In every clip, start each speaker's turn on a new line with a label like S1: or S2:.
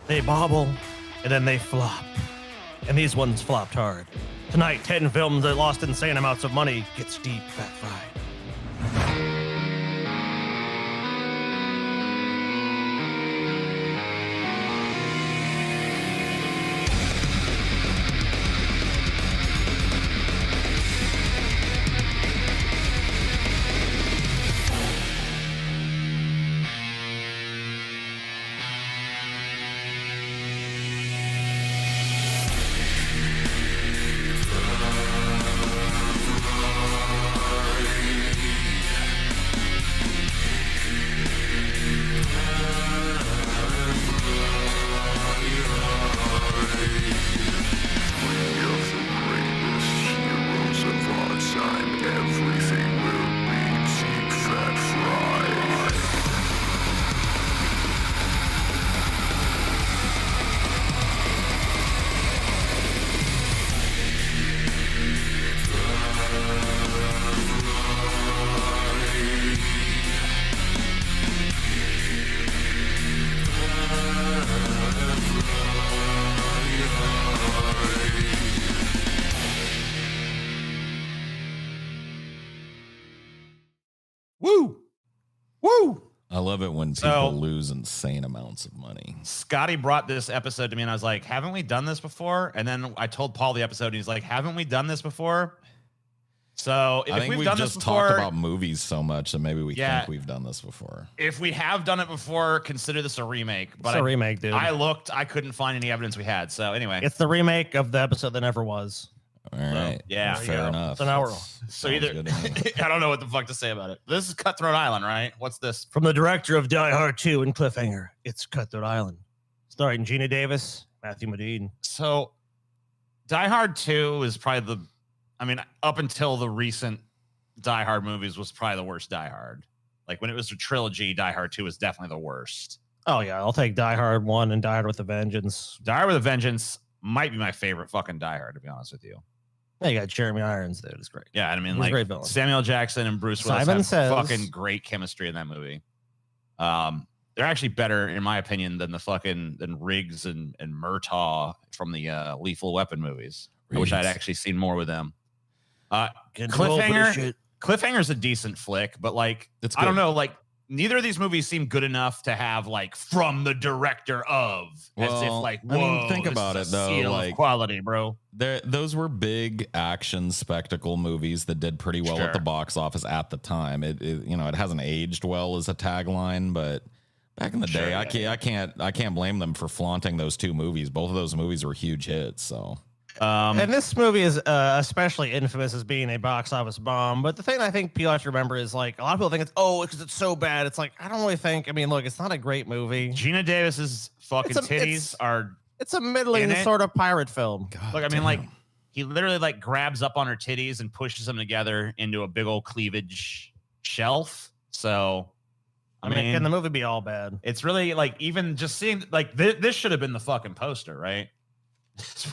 S1: they bobble, and then they flop. And these ones flopped hard. Tonight, 10 films that lost insane amounts of money gets deep fat fried. Woo! Woo!
S2: I love it when people lose insane amounts of money.
S3: Scotty brought this episode to me and I was like, haven't we done this before? And then I told Paul the episode and he's like, haven't we done this before? So
S2: I think we've
S3: done
S2: just
S3: this before,
S2: talked about movies so much that maybe we think we've done this before.
S3: If we have done it before, consider this a remake. But
S1: It's a remake, dude.
S3: I looked, I couldn't find any evidence we had. So anyway.
S1: It's the remake of the episode that never was.
S2: All right.
S3: Yeah.
S2: Fair enough.
S1: So now we're
S3: So either I don't know what the fuck to say about it. This is Cutthroat Island, right? What's this?
S1: From the director of Die Hard 2 and Cliffhanger, it's Cutthroat Island. Starring Gina Davis, Matthew Modine.
S3: So Die Hard 2 is probably up until the recent Die Hard movies was probably the worst Die Hard. Like when it was a trilogy, Die Hard 2 was definitely the worst.
S1: Oh, yeah. I'll take Die Hard 1 and Die Hard with a Vengeance.
S3: Die Hard with a Vengeance might be my favorite fucking Die Hard, to be honest with you.
S1: Yeah, you got Jeremy Irons, dude. It's great.
S3: Yeah, I mean,
S1: He's a great villain.
S3: Samuel Jackson and Bruce Willis
S1: Simon
S3: have
S1: says,
S3: fucking great chemistry in that movie. They're actually better, in my opinion, than Riggs and Murtaugh from the Lethal Weapon movies. I wish I'd actually seen more with them. Cliffhanger's a decent flick, but like I don't know, like neither of these movies seem good enough to have like from the director of, as if like, whoa,
S2: I mean, think about it though, like
S1: quality, bro.
S2: Those were big action spectacle movies that did pretty well at the box office at the time. It hasn't aged well as a tagline, but back in the day, I can't blame them for flaunting those two movies. Both of those movies were huge hits. So.
S1: And this movie is especially infamous as being a box office bomb. But the thing I think people have to remember is like a lot of people think it's because it's so bad. It's like I don't really think. I mean, look, it's not a great movie.
S3: Gina Davis's fucking titties are.
S1: It's a middling sort of pirate film.
S3: God, look, I mean, like he literally like grabs up on her titties and pushes them together into a big old cleavage shelf. So.
S1: I mean, can the movie be all bad?
S3: It's really like even just seeing like this should have been the fucking poster, right?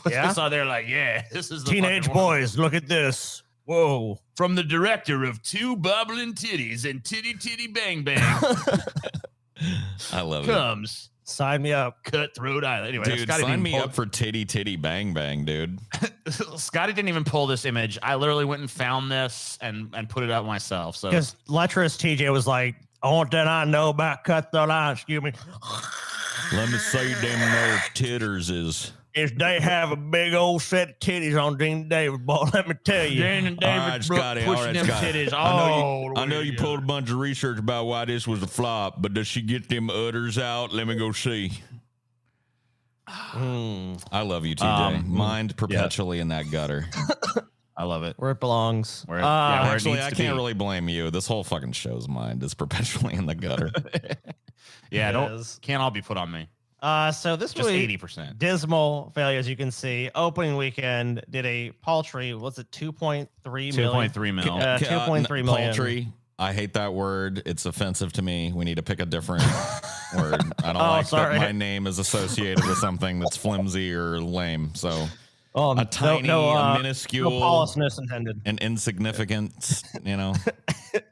S1: Yeah,
S3: saw there like, yeah, this is the
S1: teenage boys. Look at this. Whoa!
S3: From the director of Two Bobbling Titties and Titty Bang Bang.
S2: I love
S3: Comes.
S1: Sign me up.
S3: Cutthroat Island. Anyway,
S2: dude, sign me up for Titty Bang Bang, dude.
S3: Scotty didn't even pull this image. I literally went and found this and put it up myself. So
S1: because lecherous TJ was like, I want that I know about Cutthroat Island. Excuse me.
S2: Let me say them those titters is.
S1: If they have a big old set of titties on Dean Davis, boy, let me tell you.
S3: Dean and David pushing them titties.
S2: I know you pulled a bunch of research about why this was a flop, but does she get them udders out? Let me go see. I love you, TJ. Mind perpetually in that gutter.
S3: I love it.
S1: Where it belongs.
S2: Actually, I can't really blame you. This whole fucking show's mind is perpetually in the gutter.
S3: Can't all be put on me.
S1: So this
S3: just
S1: week,
S3: 80%.
S1: Dismal failure, as you can see. Opening weekend did a paltry, what's it, 2.3 million?
S3: 2.3 mil.
S1: 2.3 million.
S2: Paltry. I hate that word. It's offensive to me. We need to pick a different word. I don't like that my name is associated with something that's flimsy or lame. So a tiny, a minuscule,
S1: no policeness intended,
S2: an insignificant,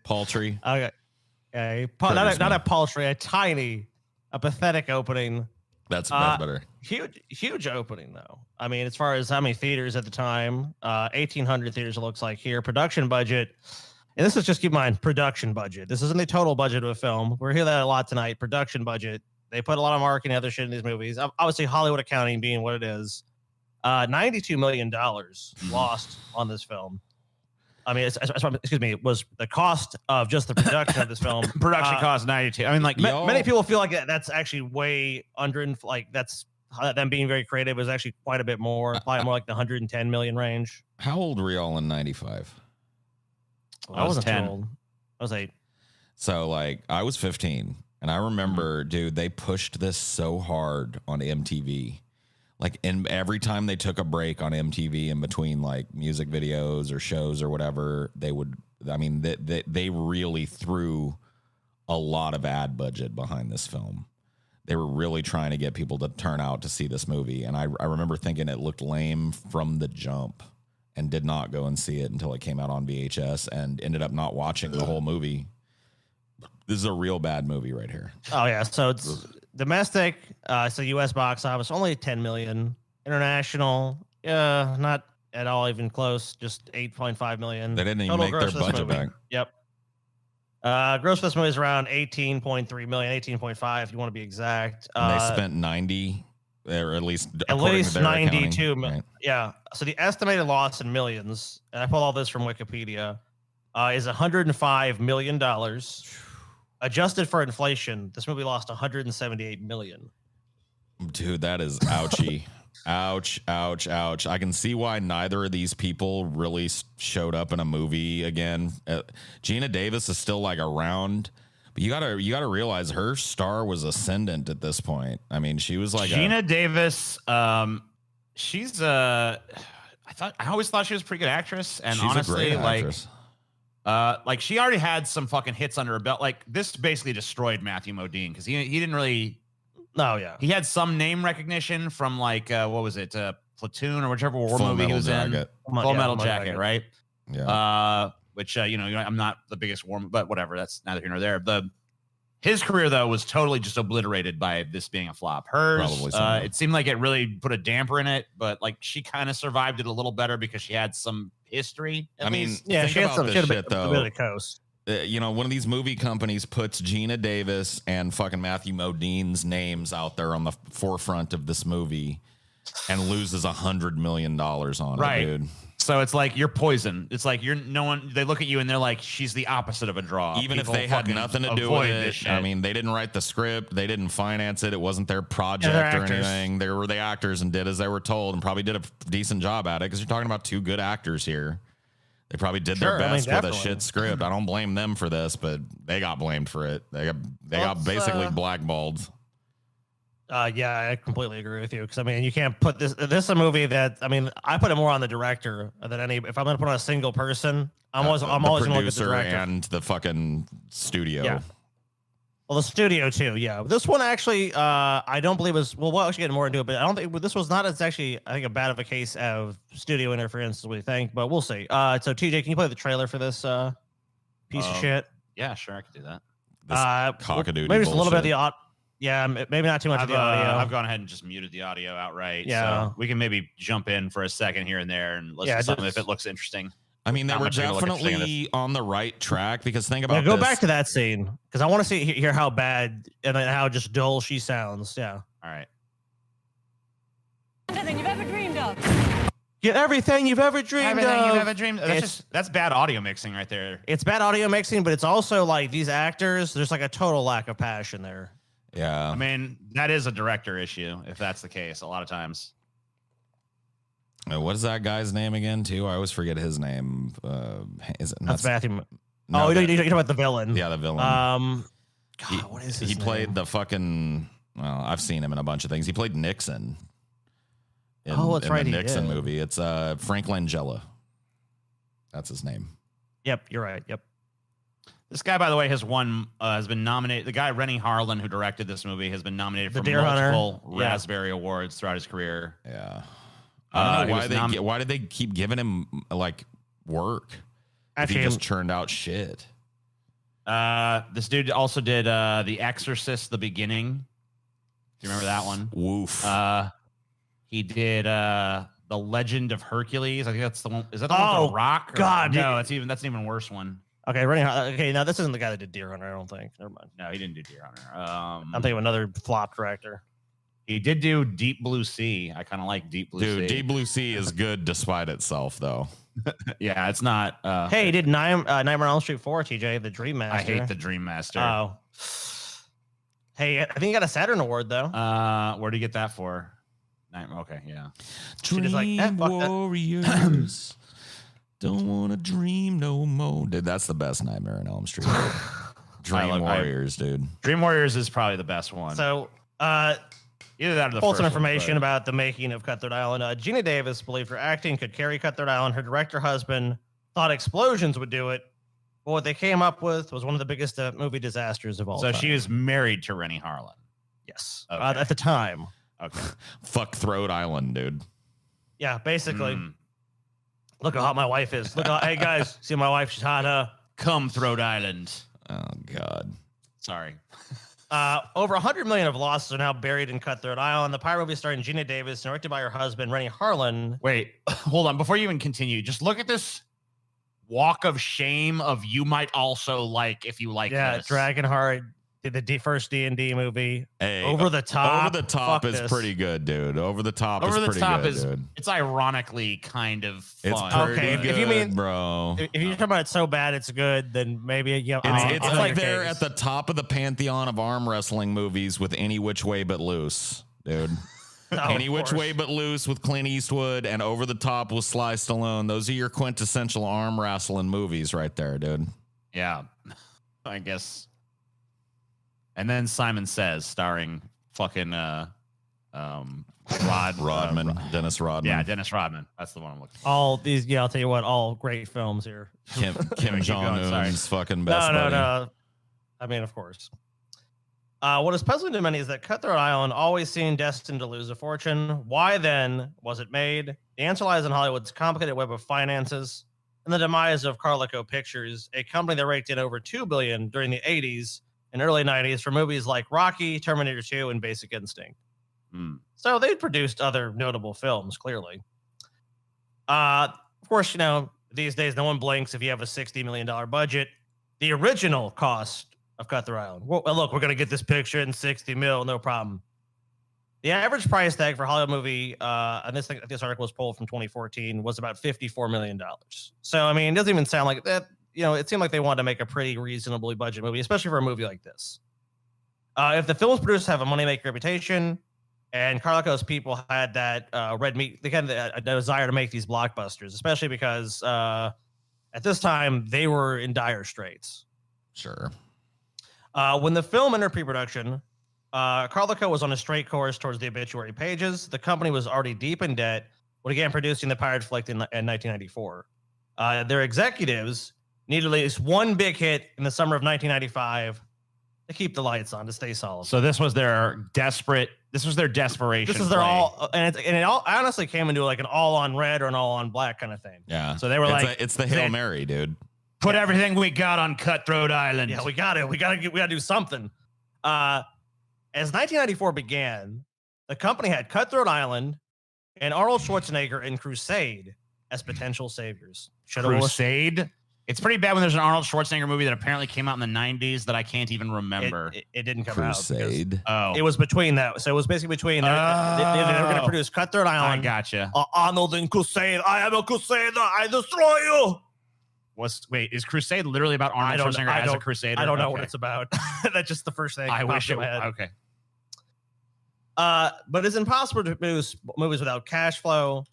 S2: paltry.
S1: Okay. Not a paltry, a tiny, a pathetic opening.
S2: That's better.
S1: Huge opening though. I mean, as far as how many theaters at the time, 1,800 theaters it looks like here. Production budget, and this is just keep in mind production budget. This isn't the total budget of a film. We're hearing that a lot tonight. Production budget. They put a lot of marketing and other shit in these movies. Obviously, Hollywood accounting being what it is. $92 million lost on this film. I mean, excuse me, it was the cost of just the production of this film.
S3: Production cost 92. I mean, like
S1: many people feel like that's actually way under, like that's them being very creative was actually quite a bit more, probably more like the 110 million range.
S2: How old were y'all in 95?
S1: I wasn't 10. Too old. I was 8.
S2: So like I was 15 and I remember, dude, they pushed this so hard on MTV. Like in every time they took a break on MTV in between like music videos or shows or whatever, they would, I mean, they really threw a lot of ad budget behind this film. They were really trying to get people to turn out to see this movie. And I remember thinking it looked lame from the jump and did not go and see it until it came out on VHS and ended up not watching the whole movie. This is a real bad movie right here.
S1: Oh yeah. So it's domestic. So US box office, only 10 million. International, not at all even close. Just 8.5 million.
S2: They didn't even make their budget back.
S1: Yep. Gross for this movie is around 18.3 million, 18.5 if you want to be exact.
S2: And they spent 90, or at least
S1: 92 million.
S2: Right.
S1: Yeah. So the estimated loss in millions, and I pulled all this from Wikipedia, is $105 million. Adjusted for inflation, this movie lost 178 million.
S2: Dude, that is ouchy. Ouch, ouch, ouch. I can see why neither of these people really showed up in a movie again. Gina Davis is still like around, but you gotta realize her star was ascendant at this point. I mean, she was like
S3: Gina Davis. She's I always thought she was a pretty good actress, and
S2: she's
S3: honestly,
S2: a great actress.
S3: Like she already had some fucking hits under her belt. Like this basically destroyed Matthew Modine because he didn't really.
S1: Oh yeah,
S3: he had some name recognition from like what was it, Platoon or whichever war movie he was in. Full Metal Jacket, right?
S2: Yeah.
S3: Which I'm not the biggest war, but whatever. That's neither here nor there. His career though was totally just obliterated by this being a flop. Hers, it seemed like it really put a damper in it, but like she kind of survived it a little better because she had some history.
S2: I mean,
S1: yeah, she had some shit
S2: though.
S1: A bit of coast.
S2: One of these movie companies puts Gina Davis and fucking Matthew Modine's names out there on the forefront of this movie and loses $100 million on it, dude.
S3: So it's like you're poison. It's like they look at you and they're like, she's the opposite of a draw.
S2: Even if they had nothing to do with it. I mean, they didn't write the script. They didn't finance it. It wasn't their project or anything. They were the actors and did as they were told and probably did a decent job at it because you're talking about two good actors here. They probably did their best with a shit script. I don't blame them for this, but they got blamed for it. They got basically blackballed.
S1: Yeah, I completely agree with you because I mean, you can't put this. This is a movie that I mean, I put it more on the director than any. If I'm going to put on a single person, I'm always going to look at the director
S2: and the fucking studio.
S1: Yeah. Well, the studio too. Yeah, this one actually, I don't believe was. Well, we'll actually get more into it, but I don't think this was not as actually. I think a bad of a case of studio interference as we think, but we'll see. So TJ, can you play the trailer for this piece of shit?
S3: Yeah, sure, I could do that.
S2: Cockadoodie
S1: maybe just a little bit of the audio. Yeah, maybe not too much of the audio.
S3: I've gone ahead and just muted the audio outright.
S1: Yeah,
S3: so we can maybe jump in for a second here and there and listen to something if it looks interesting.
S2: I mean, they were definitely on the right track because think about
S1: go back to that scene because I want to hear how bad and how just dull she sounds. Yeah.
S3: All right.
S4: Everything you've ever dreamed of.
S1: Get everything you've ever dreamed of.
S3: That's bad audio mixing right there.
S1: It's bad audio mixing, but it's also like these actors. There's like a total lack of passion there.
S2: Yeah.
S3: I mean, that is a director issue if that's the case. A lot of times.
S2: What is that guy's name again, too? I always forget his name. Is it?
S1: That's Matthew.
S2: No,
S1: you're talking about the villain.
S2: Yeah, the villain.
S1: God, what is his
S2: He
S1: name?
S2: played the fucking. Well, I've seen him in a bunch of things. He played Nixon.
S1: That's right.
S2: The Nixon movie. It's Frank Langella. That's his name.
S1: Yep, you're right. Yep.
S3: This guy, by the way, has been nominated. The guy Rennie Harlan, who directed this movie, has been nominated for multiple Raspberry Awards throughout his career.
S2: Yeah. I don't know why did they keep giving him like work? Actually, he just churned out shit.
S3: This dude also did The Exorcist: The Beginning. Do you remember that one?
S2: Woof.
S3: He did The Legend of Hercules. I think that's the one. Is that the one with The Rock?
S1: God,
S3: no, that's an even worse one.
S1: Okay, okay, now this isn't the guy that did Deer Hunter, I don't think. Never mind.
S3: No, he didn't do Deer Hunter.
S1: I'm thinking of another flop director.
S3: He did do Deep Blue Sea. I kind of like Deep Blue Sea.
S2: Dude, Deep Blue Sea is good despite itself, though.
S3: Yeah, it's not.
S1: Hey, he did Nightmare on Elm Street 4, TJ, the Dream Master.
S3: I hate the Dream Master.
S1: Oh. Hey, I think he got a Saturn Award, though.
S3: Where did he get that for? Nightmare. Okay, yeah.
S2: Dream
S1: like,
S2: Warriors. Don't want to dream no more. Dude, that's the best Nightmare on Elm Street. Dream Warriors, dude.
S3: Dream Warriors is probably the best one.
S1: So,
S3: either that or the
S1: pulled
S3: first
S1: some
S3: one,
S1: information about the making of Cutthroat Island. Gina Davis believed her acting could carry Cutthroat Island. Her director husband thought explosions would do it. But what they came up with was one of the biggest movie disasters of all time.
S3: So she was married to Rennie Harlan.
S1: Yes.
S3: Okay.
S1: At the time.
S3: Okay.
S2: Fuck Throat Island, dude.
S1: Yeah, basically. Look how hot my wife is. Hey guys, see my wife? She's hot, huh?
S3: Come Throat Island.
S2: Oh, God.
S3: Sorry.
S1: Over $100 million of losses are now buried in Cutthroat Island. The pirate movie starring Gina Davis, directed by her husband, Rennie Harlan.
S3: Wait, hold on. Before you even continue, just look at this walk of shame of you might also like if you like this.
S1: Yeah, Dragonheart did the first D&D movie.
S2: Hey,
S1: Over the Top.
S2: Over the Top
S1: Fuck
S2: is
S1: this.
S2: pretty good, dude. Over the Top
S3: Over
S2: is
S3: the
S2: pretty
S3: Top
S2: good,
S3: is
S2: dude.
S3: it's ironically kind of fun.
S2: It's pretty
S1: Okay,
S2: good,
S1: if you mean-
S2: bro.
S1: If you're talking about it's so bad it's good, then maybe
S2: It's
S1: I'll
S2: like
S1: take
S2: they're
S1: your
S2: at
S1: case.
S2: the top of the pantheon of arm wrestling movies with Any Which Way But Loose, dude.
S1: No,
S2: Any
S1: of
S2: Which
S1: course.
S2: Way But Loose with Clint Eastwood and Over the Top with Sly Stallone. Those are your quintessential arm wrestling movies right there, dude.
S3: Yeah, I guess. And then Simon Says, starring fucking
S2: Rodman, Dennis Rodman.
S3: Yeah, Dennis Rodman. That's the one I'm looking for.
S1: All these, yeah, I'll tell you what, all great films here.
S2: Kim
S3: Keep
S2: Jong
S3: going, sorry.
S2: Un's fucking best
S1: No.
S2: buddy.
S1: I mean, of course. What is puzzling to many is that Cutthroat Island always seemed destined to lose a fortune. Why then was it made? The answer lies in Hollywood's complicated web of finances and the demise of Carlico Pictures, a company that raked in over $2 billion during the 80s and early 90s for movies like Rocky, Terminator 2, and Basic Instinct. So they produced other notable films, clearly. Of course, these days no one blinks if you have a $60 million budget. The original cost of Cutthroat Island. Well, look, we're going to get this picture in 60 mil, no problem. The average price tag for a Hollywood movie, and this article was pulled from 2014, was about $54 million. So, I mean, it doesn't even sound like that. It seemed like they wanted to make a pretty reasonably budget movie, especially for a movie like this. If the film's producers have a money-making reputation, and Carlico's people had that red meat, they had a desire to make these blockbusters, especially because at this time they were in dire straits.
S2: Sure.
S1: When the film entered pre-production, Carlico was on a straight course towards the obituary pages. The company was already deep in debt when it began producing the pirate flick in 1994. Their executives needed at least one big hit in the summer of 1995 to keep the lights on, to stay solid.
S3: So this was their desperation.
S1: This is their
S3: play.
S1: and it all honestly came into like an all on red or an all on black kind of thing.
S2: Yeah.
S1: So they were
S2: it's the Hail Mary, dude.
S3: Put everything we got on Cutthroat Island.
S1: Yeah, we got to do something. As 1994 began, the company had Cutthroat Island and Arnold Schwarzenegger in Crusade as potential saviors.
S3: Crusade? It's pretty bad when there's an Arnold Schwarzenegger movie that apparently came out in the 90s that I can't even remember.
S1: It didn't come
S2: Crusade.
S1: out. It was between that. So it was basically between. They were going to produce Cutthroat Island.
S3: I gotcha.
S1: Arnold in Crusade. I am a Crusader. I destroy you.
S3: Is Crusade literally about Arnold Schwarzenegger as a Crusader?
S1: I don't know what it's about. That's just the first thing
S3: I wish it
S1: had.
S3: Okay.
S1: But it's impossible to produce movies without cash flow.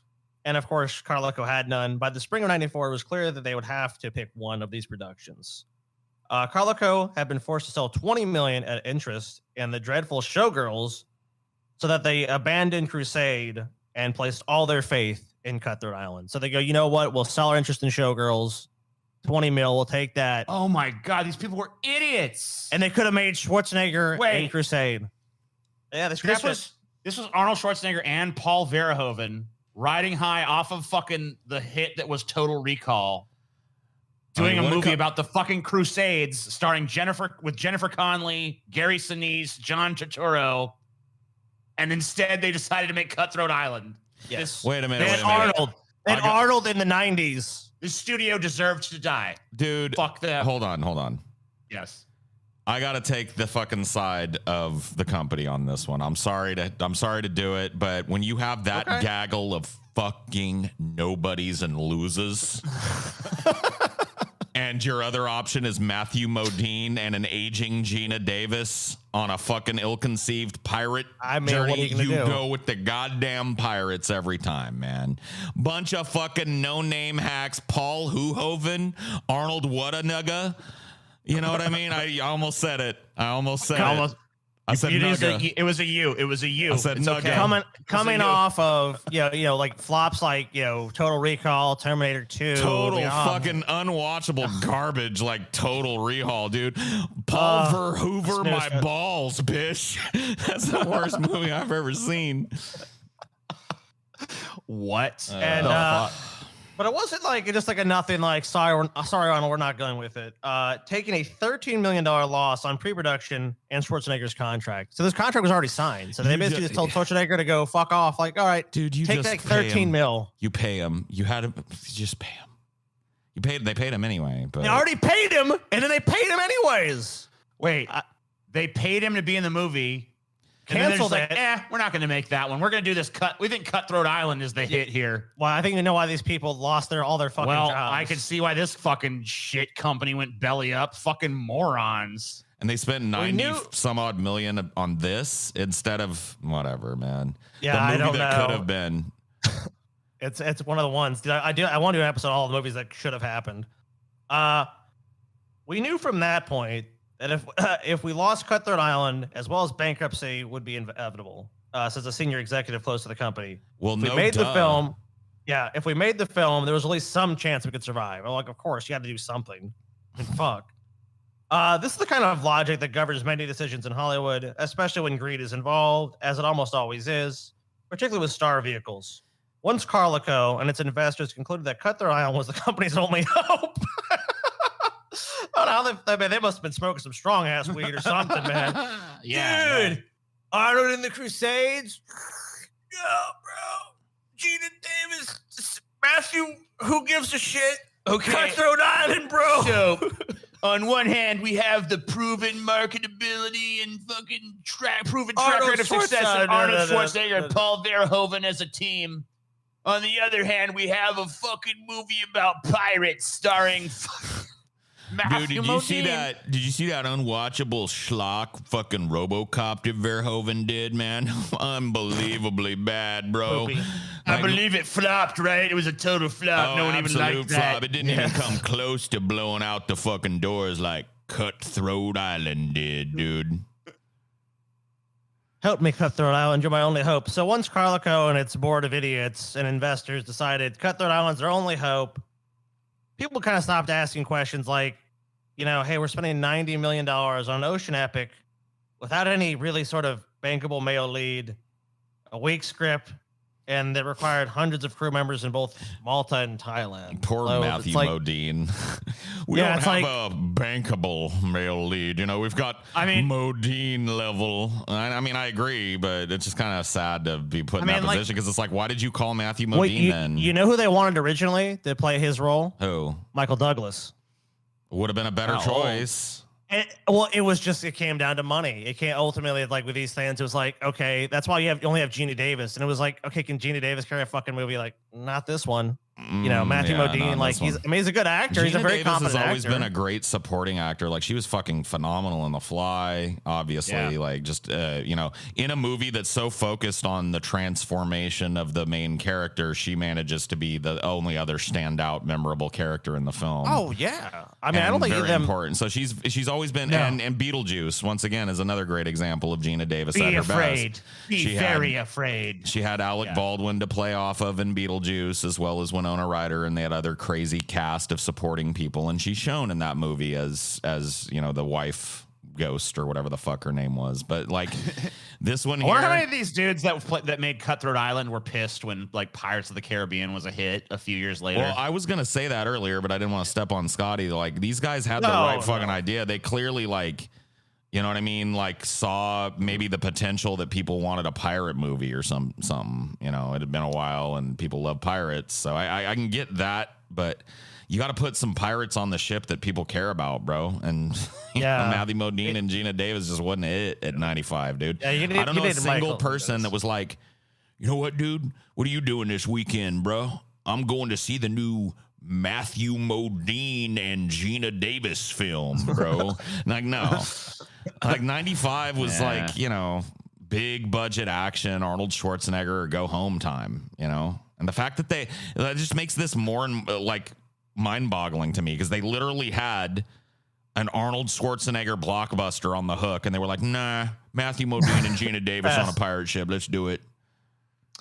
S1: And of course, Carlico had none. By the spring of 94, it was clear that they would have to pick one of these productions. Carlico had been forced to sell $20 million at interest in the dreadful Showgirls so that they abandoned Crusade and placed all their faith in Cutthroat Island. So they go, you know what? We'll sell our interest in Showgirls. 20 mil, we'll take that.
S3: Oh my God, these people were idiots.
S1: And they could have made Schwarzenegger a Crusade. Yeah, they scrapped it.
S3: This was Arnold Schwarzenegger and Paul Verhoeven riding high off of fucking the hit that was Total Recall, doing a movie about the fucking Crusades, starring Jennifer Connelly, Gary Sinise, John Turturro. and instead they decided to make Cutthroat Island.
S1: Yes.
S2: Wait a minute.
S1: And Arnold. And Arnold in the 90s.
S3: The studio deserved to die.
S2: Dude.
S3: Fuck them.
S2: Hold on.
S3: Yes.
S2: I gotta take the fucking side of the company on this one. I'm sorry to do it, but when you have that gaggle of fucking nobodies and losers, and your other option is Matthew Modine and an aging Gina Davis on a fucking ill-conceived pirate journey,
S1: what are you
S2: do? Go with the goddamn pirates every time, man. Bunch of fucking no-name hacks. Paul Huhoven, Arnold Whatanuga. You know what I mean? I almost said it. I said Nugga.
S3: It was a you. It was a you.
S2: I said Nugga.
S1: Okay. Coming off of like flops like Total Recall, Terminator 2,
S2: total fucking unwatchable garbage like Total Recall, dude. Paul Verhoeven my balls, bitch. That's the worst movie I've ever seen.
S3: What?
S1: But it wasn't like just like a nothing like sorry Arnold, we're not going with it. Taking a $13 million loss on pre-production and Schwarzenegger's contract. So this contract was already signed. So they basically just told Schwarzenegger to go fuck off. Like, all right,
S2: dude, you
S1: take
S2: just
S1: like 13 mil.
S2: You pay him. You had him. Just pay him. They paid him anyway. But
S1: they already paid him, and then they paid him anyways.
S3: Wait, they paid him to be in the movie.
S1: Canceled it.
S3: We're not going to make that one. We're going to do this We think Cutthroat Island is the hit here.
S1: Well, I think you know why these people lost all their fucking jobs.
S3: I could see why this fucking shit company went belly up. Fucking morons.
S2: And they spent 90 some odd million on this instead of whatever, man.
S1: Yeah,
S2: the movie
S1: I don't
S2: that
S1: know.
S2: could have been.
S1: It's one of the ones. I want to do an episode of all the movies that should have happened. We knew from that point that if we lost Cutthroat Island, as well as bankruptcy would be inevitable, says a senior executive close to the company.
S2: Well,
S1: if we made the film, if we made the film, there was at least some chance we could survive. Well, like, of course, you had to do something. I mean, fuck. This is the kind of logic that governs many decisions in Hollywood, especially when greed is involved, as it almost always is, particularly with star vehicles. Once Carlico and its investors concluded that Cutthroat Island was the company's only hope. I don't know, they must have been smoking some strong ass weed or something, man.
S3: Yeah,
S1: dude. Arnold in the Crusades. Yeah, bro. Gina Davis, Matthew. Who gives a shit?
S3: Okay.
S1: Cutthroat Island, bro.
S3: So, on one hand, we have the proven marketability and fucking proven track record of success of Arnold Schwarzenegger and Paul Verhoeven as a team. On the other hand, we have a fucking movie about pirates starring.
S2: Dude, did you see that? Did you see that unwatchable schlock fucking RoboCop that Verhoeven did, man? Unbelievably bad, bro.
S3: I believe it flopped, right? It was a total flop. No one even liked that.
S2: Flop. It didn't even come close to blowing out the fucking doors like Cutthroat Island did, dude.
S1: Help me, Cutthroat Island. You're my only hope. So once Carlico and its board of idiots and investors decided Cutthroat Island's their only hope, people kind of stopped asking questions like, hey, we're spending $90 million on an ocean epic without any really sort of bankable male lead, a weak script, and that required hundreds of crew members in both Malta and Thailand.
S2: Poor Matthew Modine. We don't have a bankable male lead. We've got Modine level. I mean, I agree, but it's just kind of sad to be put in that position because it's like, why did you call Matthew Modine then?
S1: You know who they wanted originally to play his role?
S2: Who?
S1: Michael Douglas.
S2: Would have been a better choice.
S1: It came down to money. It can't ultimately, like with these fans, it was like, okay, that's why you only have Gina Davis. And it was like, okay, can Gina Davis carry a fucking movie? Like, not this one. Matthew Modine, he's a good actor.
S2: Gina
S1: He's a very
S2: Davis
S1: competent
S2: has always
S1: actor.
S2: been a great supporting actor. Like, she was fucking phenomenal in The Fly, obviously.
S3: Yeah.
S2: Like, just, in a movie that's so focused on the transformation of the main character, she manages to be the only other standout, memorable character in the film.
S1: Oh, yeah. I mean, I don't think
S2: very important. So she's always been, and Beetlejuice, once again, is another great example of Gina Davis at her best.
S3: Be very afraid.
S2: She had Alec Baldwin to play off of in Beetlejuice, as well as Winona Ryder, and they had other crazy cast of supporting people, and she's shown in that movie as the wife ghost or whatever the fuck her name was. But like this one here,
S3: I wonder how many of these dudes that made Cutthroat Island were pissed when like Pirates of the Caribbean was a hit a few years later.
S2: Well, I was gonna say that earlier, but I didn't want to step on Scotty. Like, these guys had the right fucking idea. They clearly You know what I mean? Like saw maybe the potential that people wanted a pirate movie or something. You know, it had been a while and people love pirates, so I can get that, but you got to put some pirates on the ship that people care about, bro. And Matthew Modine and Gina Davis just wasn't it at 95, dude.
S1: Yeah,
S2: I don't know a single person that was like, you know what, dude? What are you doing this weekend, bro? I'm going to see the new Matthew Modine and Gina Davis film, bro. Like, no. Like 95 was like, you know, big budget action, Arnold Schwarzenegger or go home time, you know? And the fact that that just makes this more like mind-boggling to me, because they literally had an Arnold Schwarzenegger blockbuster on the hook, and they were like, nah, Matthew Modine and Gina Davis on a pirate ship. Let's do it.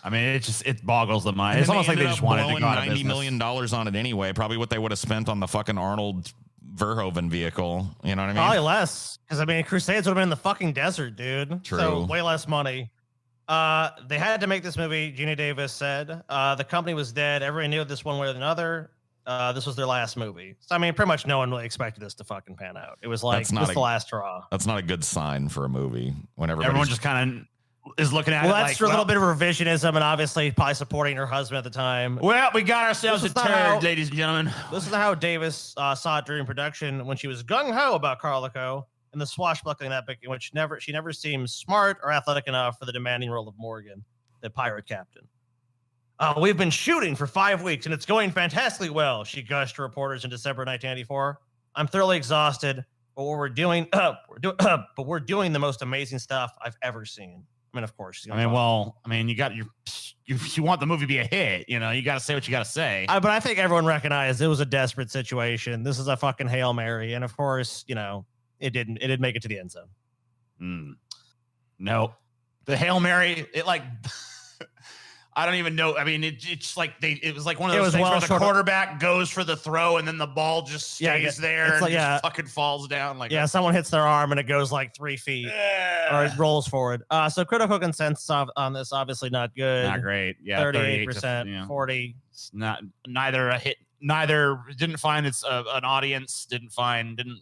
S3: I mean, it boggles the mind. It's almost like they just wanted to go out of
S2: $90 million on it anyway. Probably what they would have spent on the fucking Arnold Verhoeven vehicle. You know what I mean?
S1: Probably less, because I mean, Crusades would have been in the fucking desert, dude.
S2: True.
S1: So way less money. They had to make this movie. Gina Davis said the company was dead. Everyone knew this one way or another. This was their last movie. So, I mean, pretty much no one really expected this to fucking pan out. It was like, this is the last hurrah.
S2: That's not a good sign for a movie. When
S3: everyone just kind of is looking at
S1: it.
S3: Well,
S1: that's a little bit of revisionism and obviously probably supporting her husband at the time.
S3: Well, we got ourselves a turd, ladies and gentlemen.
S1: This is how Davis saw it during production when she was gung-ho about Carlico and the swashbuckling epic in which she never seems smart or athletic enough for the demanding role of Morgan, the pirate captain. We've been shooting for 5 weeks, and it's going fantastically well, she gushed to reporters in December 1994. I'm thoroughly exhausted, but we're doing the most amazing stuff I've ever seen. I mean, of course.
S3: You want the movie to be a hit, you know, you got to say what you got to say.
S1: But I think everyone recognized it was a desperate situation. This is a fucking Hail Mary. And of course, you know, it didn't make it to the end zone.
S3: No, the Hail Mary, it like, I don't even know. I mean, it's like it was like one of those things where the quarterback goes for the throw and then the ball just stays there and just fucking falls down. Like
S1: someone hits their arm and it goes like 3 feet or it rolls forward. So critical consensus on this, obviously not good.
S3: Not great. Yeah,
S1: 38%, 40.
S3: It's neither a hit. Neither didn't find an audience. Didn't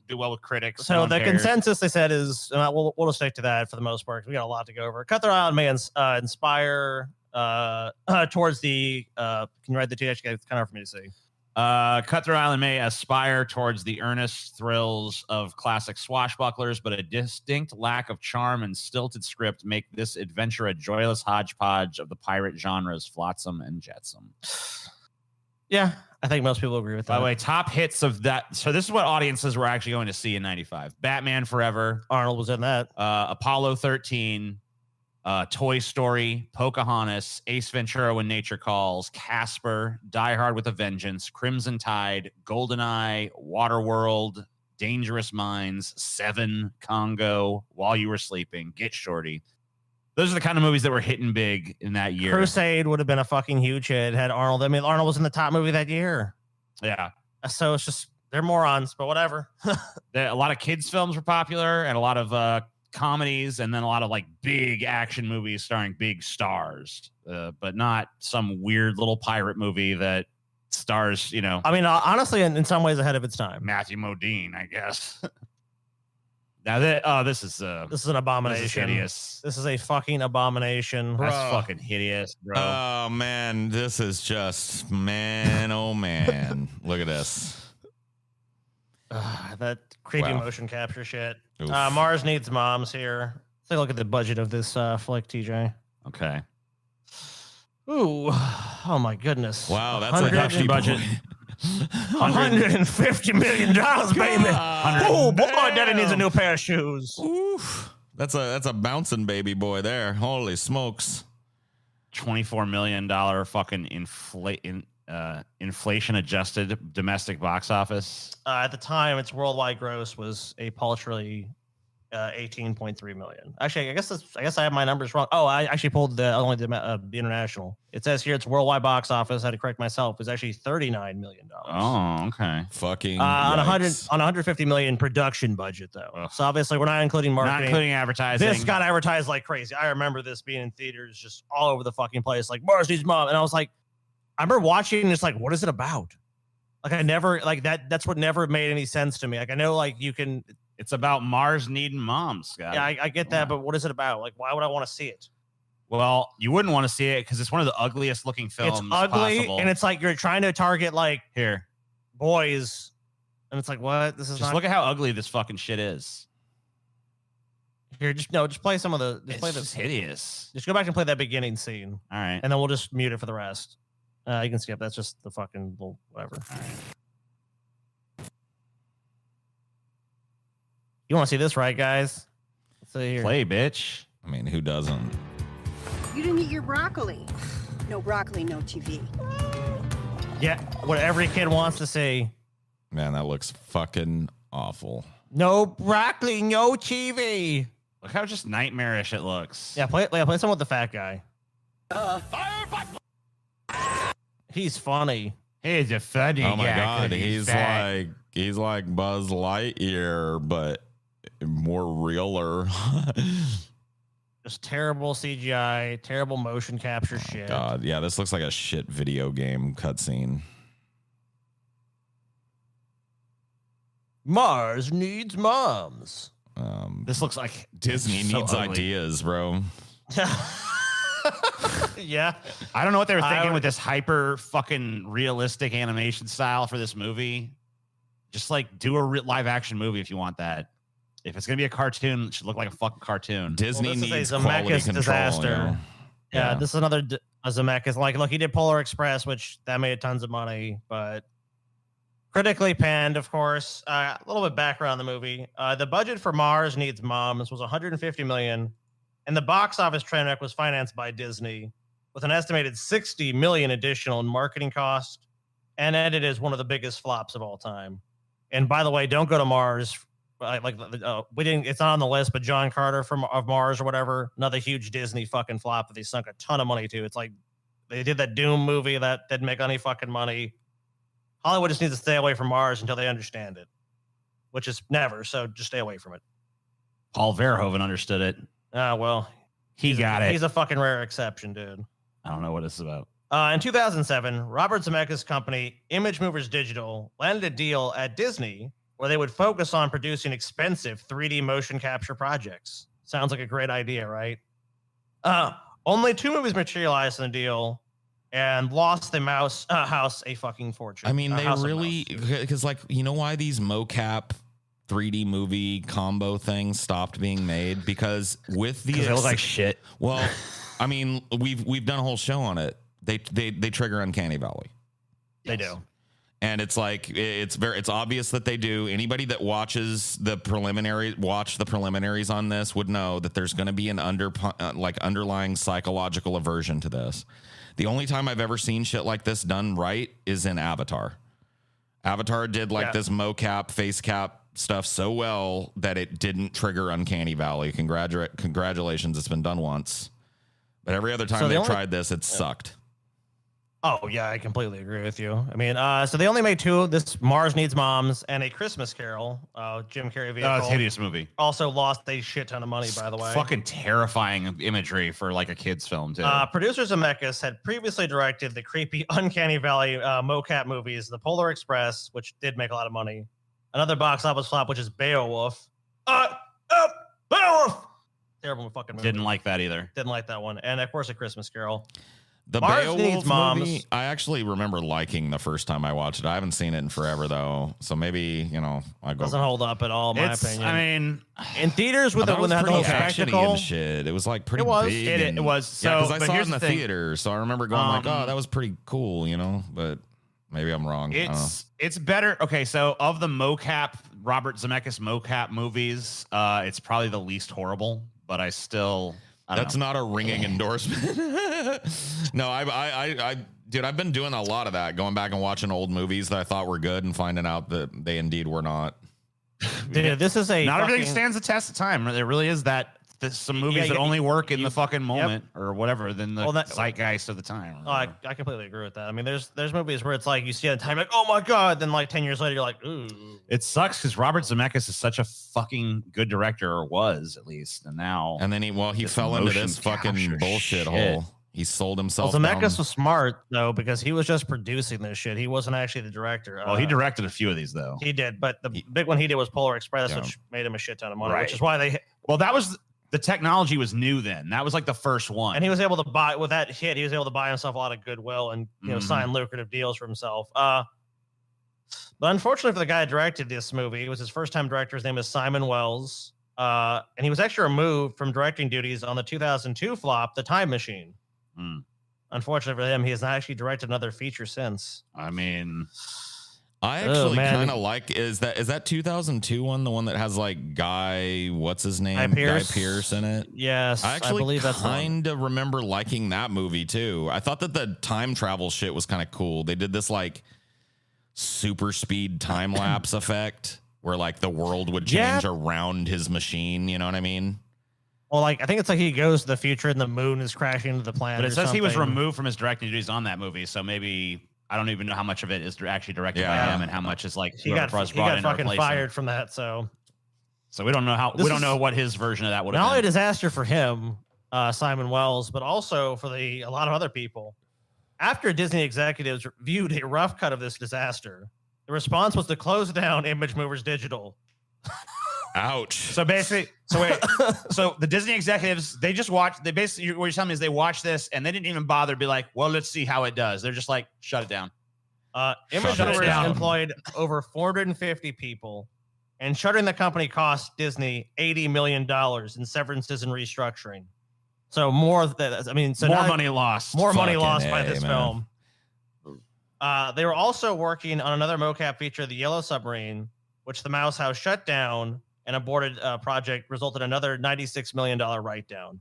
S3: do well with critics.
S1: So the consensus they said is we'll just stick to that for the most part. We got a lot to go over. Cut Their Island may inspire towards the can you write the TH? It's kind of hard for me to see.
S3: Cut Their Island may aspire towards the earnest thrills of classic swashbucklers, but a distinct lack of charm and stilted script make this adventure a joyless hodgepodge of the pirate genre's flotsam and jetsam.
S1: Yeah, I think most people agree with that.
S3: By the way, top hits of that. So this is what audiences were actually going to see in 95. Batman Forever.
S1: Arnold was in that.
S3: Apollo 13. Toy Story, Pocahontas, Ace Ventura When Nature Calls, Casper, Die Hard with a Vengeance, Crimson Tide, GoldenEye, Waterworld, Dangerous Minds, Seven, Congo, While You Were Sleeping, Get Shorty. Those are the kind of movies that were hitting big in that year.
S1: Crusade would have been a fucking huge hit. Had Arnold. I mean, Arnold was in the top movie that year.
S3: Yeah.
S1: So it's just, they're morons, but whatever.
S3: A lot of kids' films were popular and a lot of comedies, and then a lot of like big action movies starring big stars, but not some weird little pirate movie that stars, you know.
S1: I mean, honestly, in some ways ahead of its time.
S3: Matthew Modine, I guess. Now this is
S1: an abomination.
S3: This is hideous.
S1: This is a fucking abomination.
S3: Bro. That's fucking hideous, bro.
S2: Oh man, this is just man. Oh man, look at this.
S1: That creepy motion capture shit.
S2: Oof.
S1: Mars Needs Moms here. Let's take a look at the budget of this flick, TJ.
S3: Okay.
S1: Ooh. Oh my goodness.
S2: Wow, that's a production budget.
S1: $150 million, baby. Oh boy, Daddy needs a new pair of shoes.
S2: Oof. That's a bouncing baby boy there. Holy smokes.
S3: $24 million fucking inflation adjusted domestic box office.
S1: At the time, its worldwide gross was a paltry 18.3 million. Actually, I guess I have my numbers wrong. Oh, I actually pulled the international. It says here its worldwide box office. I had to correct myself. It was actually $39 million.
S3: Oh, okay.
S2: Fucking
S1: on 150 million production budget though.
S3: Ugh.
S1: So obviously we're not including marketing,
S3: not including advertising.
S1: This got advertised like crazy. I remember this being in theaters just all over the fucking place. Like Mars Needs Mom, and I was like, I remember watching and it's like, what is it about? Like I never like that. That's what never made any sense to me. Like I know like you can.
S3: It's about Mars needing moms, Scott.
S1: Yeah, I get that, but what is it about? Like, why would I want to see it?
S3: Well, you wouldn't want to see it because it's one of the ugliest looking films.
S1: It's ugly,
S3: possible.
S1: and it's like you're trying to target like boys, and it's like, what? This is
S3: just look at how ugly this fucking shit is.
S1: Here, just play some of the.
S3: It's hideous.
S1: Just go back and play that beginning scene.
S3: All right,
S1: and then we'll just mute it for the rest. You can skip. That's just the fucking little whatever.
S3: All right.
S1: You want to see this, right, guys? Let's see here.
S3: Play, bitch.
S2: I mean, who doesn't?
S4: You didn't eat your broccoli. No broccoli, no TV.
S1: Yeah, what every kid wants to see.
S2: Man, that looks fucking awful.
S1: No broccoli, no TV.
S3: Look how just nightmarish it looks.
S1: Yeah, play some with the fat guy. He's funny.
S3: He's a funny guy.
S2: Oh my god, he's like Buzz Lightyear, but more realer.
S1: Just terrible CGI, terrible motion capture shit.
S2: God, yeah, this looks like a shit video game cutscene.
S1: Mars needs moms.
S3: This looks like
S2: Disney needs ideas, bro.
S1: Yeah.
S3: I don't know what they were thinking with this hyper fucking realistic animation style for this movie. Just like do a live action movie if you want that. If it's gonna be a cartoon, it should look like a fucking cartoon.
S2: Disney needs
S1: a
S2: quality
S1: Zemeckis
S2: control.
S1: disaster.
S2: You know?
S1: Yeah, this is another Zemeckis. Like, look, he did Polar Express, which that made tons of money, but critically panned, of course. A little bit background on the movie. The budget for Mars Needs Moms was $150 million, and the box office train wreck was financed by Disney with an estimated $60 million additional in marketing cost, and ended as one of the biggest flops of all time. And by the way, don't go to Mars. We didn't. It's not on the list, but John Carter of Mars or whatever, another huge Disney fucking flop that they sunk a ton of money to. It's like they did that Doom movie that didn't make any fucking money. Hollywood just needs to stay away from Mars until they understand it, which is never. So just stay away from it.
S3: Paul Verhoeven understood it.
S1: Well,
S3: he got it.
S1: He's a fucking rare exception, dude.
S3: I don't know what it's about.
S1: In 2007, Robert Zemeckis' company, Image Movers Digital, landed a deal at Disney where they would focus on producing expensive 3D motion capture projects. Sounds like a great idea, right? Only 2 movies materialized in the deal and lost the house a fucking fortune.
S2: I mean, they really, because like, you know why these mocap 3D movie combo things stopped being made? Because with the
S3: they look like shit.
S2: Well, I mean, we've done a whole show on it. They trigger Uncanny Valley.
S1: They do.
S2: And it's like it's obvious that they do. Anybody that watches the preliminaries on this would know that there's going to be an underlying psychological aversion to this. The only time I've ever seen shit like this done right is in Avatar. Avatar did this mocap, face cap stuff so well that it didn't trigger Uncanny Valley. Congratulations, it's been done once. But every other time they've tried this, it's sucked.
S1: Oh, yeah, I completely agree with you. I mean, so they only made 2. This Mars Needs Moms and A Christmas Carol. Jim Carrey vehicle.
S3: Oh, it's a hideous movie.
S1: Also lost a shit ton of money, by the way.
S3: Fucking terrifying imagery for like a kid's film, too.
S1: Producer Zemeckis had previously directed the creepy Uncanny Valley mocap movies, The Polar Express, which did make a lot of money. Another box office flop, which is Beowulf. Beowulf! Terrible fucking movie.
S3: Didn't like that either.
S1: Didn't like that one. And, of course, A Christmas Carol.
S2: The Beowulf movie, I actually remember liking the first time I watched it. I haven't seen it in forever though, so maybe I go.
S1: Doesn't hold up at all, in my opinion.
S3: I mean,
S1: in theaters with the whole spectacle
S2: and shit, it was like pretty.
S1: It was.
S2: Big
S3: it was. So
S2: because I saw it in the theater, so I remember going oh, that was pretty cool, But maybe I'm wrong.
S3: It's better. Okay, so of the Robert Zemeckis mocap movies, it's probably the least horrible, but I still.
S2: That's not a ringing endorsement. No, dude, I've been doing a lot of that, going back and watching old movies that I thought were good and finding out that they indeed were not.
S1: Dude, this is
S3: not everything stands the test of time. There really is some movies that only work in the fucking moment or whatever than the zeitgeist of the time.
S1: I completely agree with that. I mean, there's movies where it's like you see it at the time, like, oh my God. Then like 10 years later, you're like, ooh.
S3: It sucks because Robert Zemeckis is such a fucking good director, or was at least. And now.
S2: And then he fell into this fucking bullshit hole. He sold himself.
S1: Well, Zemeckis was smart though because he was just producing this shit. He wasn't actually the director.
S3: Well, he directed a few of these though.
S1: He did, but the big one he did was Polar Express, which made him a shit ton of money. Which is why they.
S3: Well, that was the technology was new then. That was like the first one,
S1: and he was able to buy with that hit. He was able to buy himself a lot of goodwill and sign lucrative deals for himself. But unfortunately for the guy who directed this movie, it was his first time director. His name is Simon Wells. And he was actually removed from directing duties on the 2002 flop, The Time Machine. Unfortunately for him, he has not actually directed another feature since.
S3: I mean,
S2: I actually kind of like is that 2002 one, the one that has like Guy, what's his name? Guy Pearce in it.
S1: Yes,
S2: I actually
S1: believe that's
S2: kind of remember liking that movie too. I thought that the time travel shit was kind of cool. They did this like super speed time lapse effect where like the world would change around his machine. You know what I mean?
S1: Well, like I think it's like he goes to the future and the moon is crashing into the planet.
S3: But it says he was removed from his directing duties on that movie, so maybe I don't even know how much of it is actually directed by him and how much is like
S1: he got fucking fired from that. So
S3: we don't know what his version of that would have been.
S1: Not only a disaster for him, Simon Wells, but also for a lot of other people. After Disney executives viewed a rough cut of this disaster, the response was to close down Image Movers Digital.
S2: Ouch.
S3: So basically, so the Disney executives, what you're telling me is they watched this and they didn't even bother to be like, well, let's see how it does. They're just like, shut it down.
S1: Image Movers employed over 450 people, and shuttering the company cost Disney $80 million in severances and restructuring. So more money lost. More money lost by this film. They were also working on another mocap feature, The Yellow Submarine, which the Mouse House shut down, and aborted project resulted in another $96 million write-down.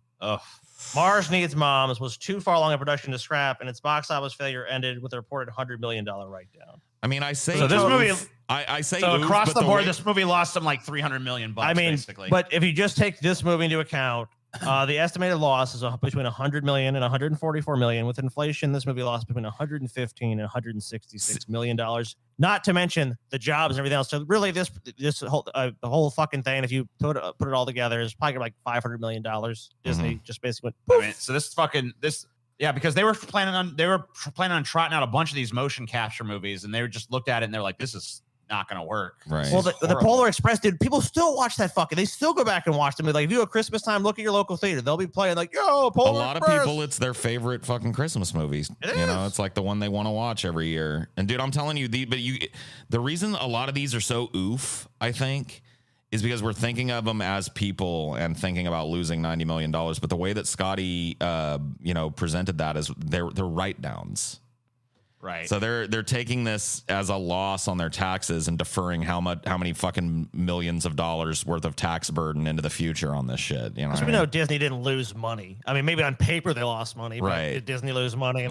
S1: Mars Needs Moms was too far along in production to scrap, and its box office failure ended with a reported $100 million write-down.
S2: I mean, I say
S3: so. This movie,
S2: I say
S3: so across the board, this movie lost them like $300 million. Basically.
S1: But if you just take this movie into account, the estimated loss is between 100 million and 144 million. With inflation, this movie lost between 115 and 166 million dollars. Not to mention the jobs and everything else. So really, this whole the whole fucking thing, if you put it all together, is probably like $500 million. Disney just basically went.
S3: I mean, so because they were planning on trotting out a bunch of these motion capture movies, and they just looked at it and they're like, this is not gonna work.
S2: Right.
S1: Well, the Polar Express, dude, people still watch that they still go back and watch them. Like, if you at Christmas time, look at your local theater. They'll be playing like, yo, Polar Express.
S2: A lot of people, it's their favorite fucking Christmas movies. It's like the one they want to watch every year. And dude, I'm telling you, the reason a lot of these are so oof, I think, is because we're thinking of them as people and thinking about losing $90 million. But the way that Scotty, presented that is they're write downs.
S3: Right.
S2: So they're taking this as a loss on their taxes and deferring how many fucking millions of dollars worth of tax burden into the future on this shit. You know,
S1: we know Disney didn't lose money. I mean, maybe on paper they lost money, but did Disney lose money?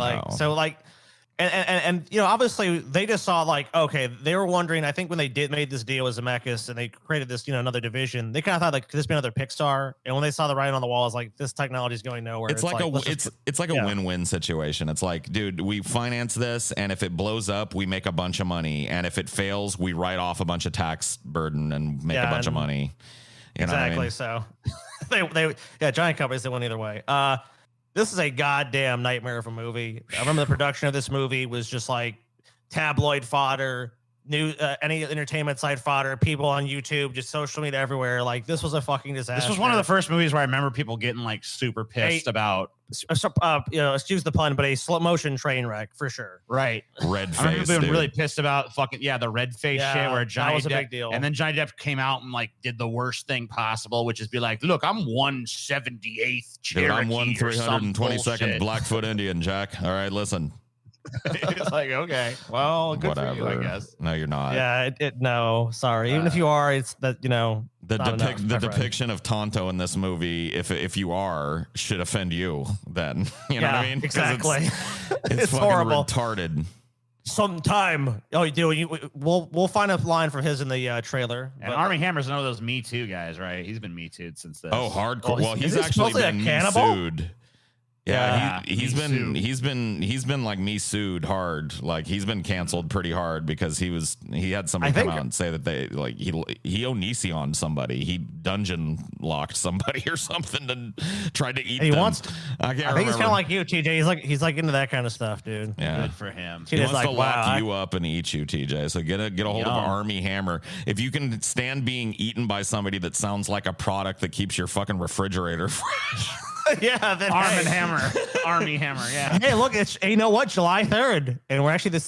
S1: And obviously they just saw like, okay, they were wondering, I think when they made this deal with Zemeckis and they created this, another division, they kind of thought like, could this be another Pixar? And when they saw the writing on the wall, it's like, this technology is going nowhere.
S2: It's like a win-win situation. It's like, dude, we finance this, and if it blows up, we make a bunch of money. And if it fails, we write off a bunch of tax burden and make a bunch of money. You know what I mean?
S1: So giant companies, they went either way. This is a goddamn nightmare of a movie. I remember the production of this movie was just like tabloid fodder, any entertainment site fodder, people on YouTube, just social media everywhere. Like, this was a fucking disaster.
S3: This was one of the first movies where I remember people getting like super pissed about,
S1: excuse the pun, but a slow motion train wreck for sure.
S3: Right.
S2: Red face.
S3: I remember being really pissed about the red face shit where Johnny
S1: was a
S3: Depp,
S1: big deal.
S3: And then Johnny Depp came out and like did the worst thing possible, which is be like, look, I'm 1/78th Cherokee.
S2: Dude, I'm 1/322nd Blackfoot Indian, Jack. All right, listen.
S3: It's like, okay, well, good for you, I guess.
S2: No, you're not.
S1: Yeah, no, sorry. Even if you are, it's that,
S2: the depiction of Tonto in this movie, if you are, should offend you. Then you know what I mean?
S1: Exactly.
S2: It's fucking horrible, retarded.
S1: Sometime, we'll find a line for his in the trailer.
S3: And Armie Hammer's one of those Me Too guys, right? He's been Me Too'd since this.
S2: Oh, hardcore. Well, he's actually
S1: been
S2: sued. Yeah, he's been like me sued hard. Like he's been canceled pretty hard because he had somebody come out and say that they like he Onision'd somebody. He dungeon locked somebody or something and tried to eat them. I think
S1: he's kind of like you, TJ. He's like into that kind of stuff, dude.
S2: Yeah.
S3: Good for him.
S2: He wants to lock you up and eat you, TJ. So get a hold of Army Hammer. If you can stand being eaten by somebody that sounds like a product that keeps your fucking refrigerator fresh.
S1: Yeah, then
S3: Army Hammer. Yeah.
S1: Hey, look, it's you know what, July 3rd, and we're actually the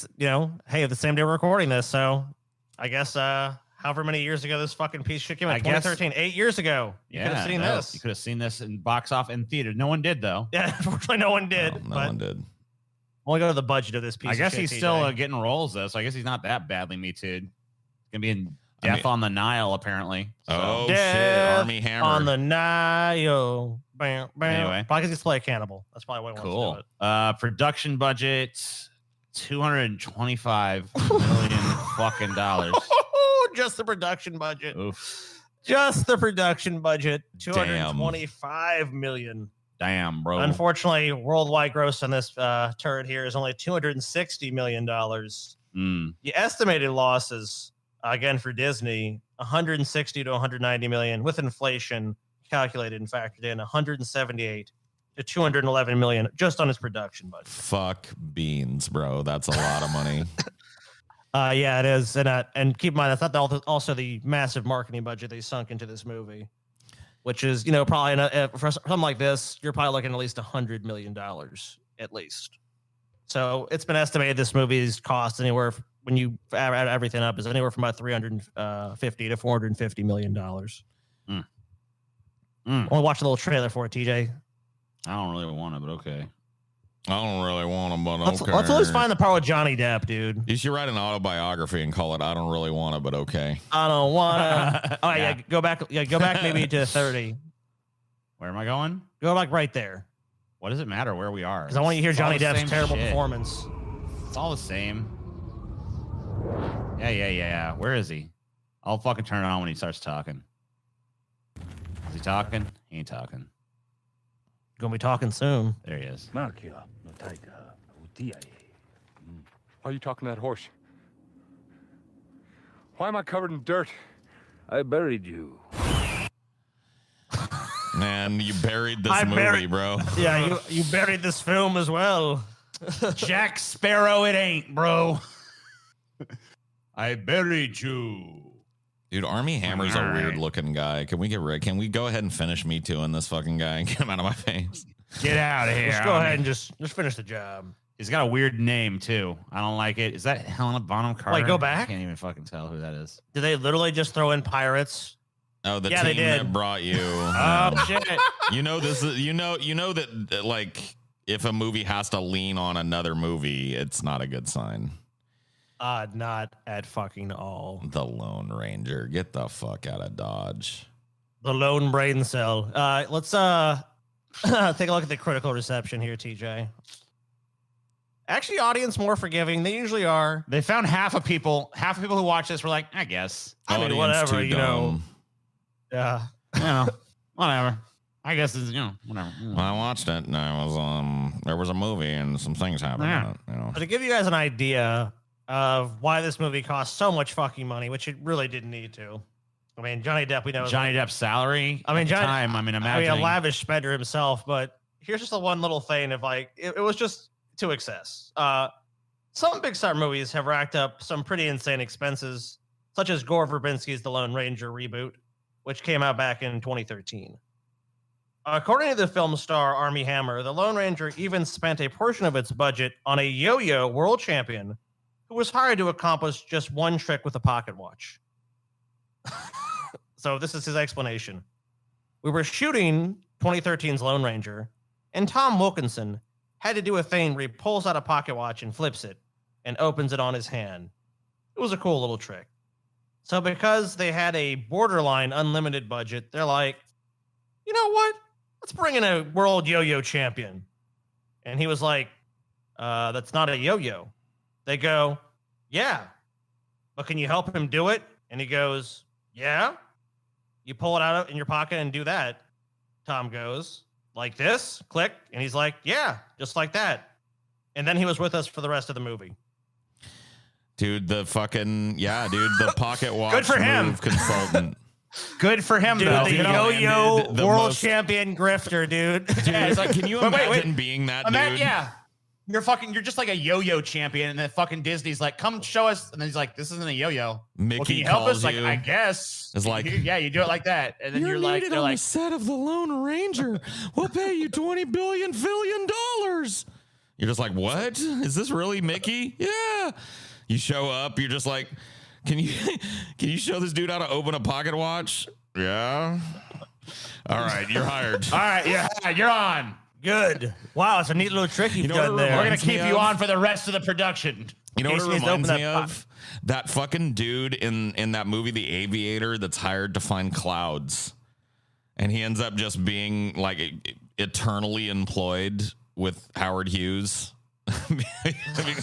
S1: same day we're recording this. So, I guess however many years ago this fucking piece of shit came out, 2013, 8 years ago. You could have seen this.
S3: You could have seen this in box office in theater. No one did though.
S1: Yeah, unfortunately, no one did.
S2: No one did.
S1: Only go to the budget of this piece.
S3: I guess
S1: of shit,
S3: he's still getting roles though, so I guess he's not that badly Me Too'd. He's gonna be in Death on the Nile apparently. So.
S2: Oh shit, Army Hammer
S1: on the Nile. Bam, bam.
S3: Anyway,
S1: probably just play a cannibal. That's probably what he wants to do it.
S3: Production budget $225 million fucking dollars.
S1: Just the production budget.
S3: Oof.
S1: Just the production budget. $225 million.
S3: Damn, bro.
S1: Unfortunately, worldwide gross on this turret here is only $260 million. The estimated losses, again for Disney, 160 to 190 million with inflation calculated and factored in 178 to 211 million just on its production budget.
S2: Fuck beans, bro. That's a lot of money.
S1: Yeah, it is. And keep in mind, that's not also the massive marketing budget they sunk into this movie, which is, probably for something like this, you're probably looking at least $100 million at least. So it's been estimated this movie's cost anywhere, when you add everything up, is anywhere from about $350 to $450 million. Only watch a little trailer for it, TJ.
S3: I don't really want it, but okay.
S2: I don't really want it, but okay.
S1: Let's always find the part with Johnny Depp, dude.
S2: You should write an autobiography and call it "I don't really want it, but okay."
S1: I don't want to. Oh yeah, go back. Yeah, go back maybe to 30.
S3: Where am I going?
S1: Go like right there.
S3: What does it matter where we are?
S1: Because I want you to hear Johnny Depp's terrible performance.
S3: It's all the same. Yeah. Where is he? I'll fucking turn it on when he starts talking. Is he talking? He ain't talking.
S1: Gonna be talking soon.
S3: There he is.
S5: Why are you talking to that horse? Why am I covered in dirt? I buried you.
S2: Man, you buried this movie, bro.
S1: Yeah, you buried this film as well.
S3: Jack Sparrow, it ain't, bro. I buried you.
S2: Dude, Army Hammer's a weird looking guy. Can we go ahead and finish Me Too in this fucking guy and get him out of my face?
S3: Get out of here.
S1: Just go ahead and just finish the job.
S3: He's got a weird name too. I don't like it. Is that Helena Bonham Carter?
S1: Wait, go back.
S3: I can't even fucking tell who that is.
S1: Did they literally just throw in pirates?
S2: Oh, the team that brought you.
S1: Oh shit.
S2: You know this is you know that like if a movie has to lean on another movie, it's not a good sign.
S1: Not at fucking all.
S2: The Lone Ranger. Get the fuck out of Dodge.
S1: The lone brain cell. Let's take a look at the critical reception here, TJ. Actually, audience more forgiving. They usually are.
S3: They found half of people who watch this were like, I guess.
S1: I mean, whatever, Yeah.
S3: Whatever. I guess it's, whatever.
S2: Well, I watched it and there was a movie and some things happened.
S1: Yeah. But to give you guys an idea of why this movie cost so much fucking money, which it really didn't need to. I mean, Johnny Depp, we know
S3: Johnny Depp's salary.
S1: I mean,
S3: imagine
S1: a lavish spender himself, but here's just the one little thing of like, it was just to excess. Some big star movies have racked up some pretty insane expenses, such as Gore Verbinski's The Lone Ranger reboot, which came out back in 2013. According to the film star Armie Hammer, The Lone Ranger even spent a portion of its budget on a yo-yo world champion who was hired to accomplish just one trick with a pocket watch. So this is his explanation. We were shooting 2013's Lone Ranger, and Tom Wilkinson had to do a thing where he pulls out a pocket watch and flips it and opens it on his hand. It was a cool little trick. So because they had a borderline unlimited budget, they're like, you know what? Let's bring in a world yo-yo champion. And he was like, that's not a yo-yo. They go, yeah, but can you help him do it? And he goes, yeah. You pull it out in your pocket and do that. Tom goes, like this, click. And he's like, yeah, just like that. And then he was with us for the rest of the movie.
S2: Dude, the pocket watch
S3: Good for him.
S2: move consultant.
S3: Good for him,
S1: Dude,
S3: though.
S1: the
S3: You know,
S1: yo-yo
S2: the
S1: world
S2: most-
S1: champion grifter, dude.
S2: Dude, it's like, can you
S3: But wait,
S2: imagine being that dude?
S3: yeah. You're just like a yo-yo champion, and then fucking Disney's like, come show us. And then he's like, this isn't a yo-yo.
S2: Mickey
S3: Well, can you help
S2: calls
S3: us? Like,
S2: you.
S3: I guess.
S2: It's like,
S3: yeah, you do it like that. And then you're like, they're like,
S2: set of the Lone Ranger. We'll pay you $20 billion. You're just like, what? Is this really Mickey? Yeah. You show up. You're just like, can you show this dude how to open a pocket watch? Yeah. All right, you're hired.
S3: all right, yeah, you're on.
S1: Good. Wow, it's a neat little trick you've
S2: know what
S1: done
S2: it
S1: there.
S3: We're gonna
S2: reminds me
S3: keep you
S2: of?
S3: on for the rest of the production.
S2: You know what
S1: Casey
S2: it
S1: needs to open
S2: reminds
S1: that
S2: me of? That fucking dude in that movie, The Aviator, that's hired to find clouds. And he ends up just being like eternally employed with Howard Hughes. I mean,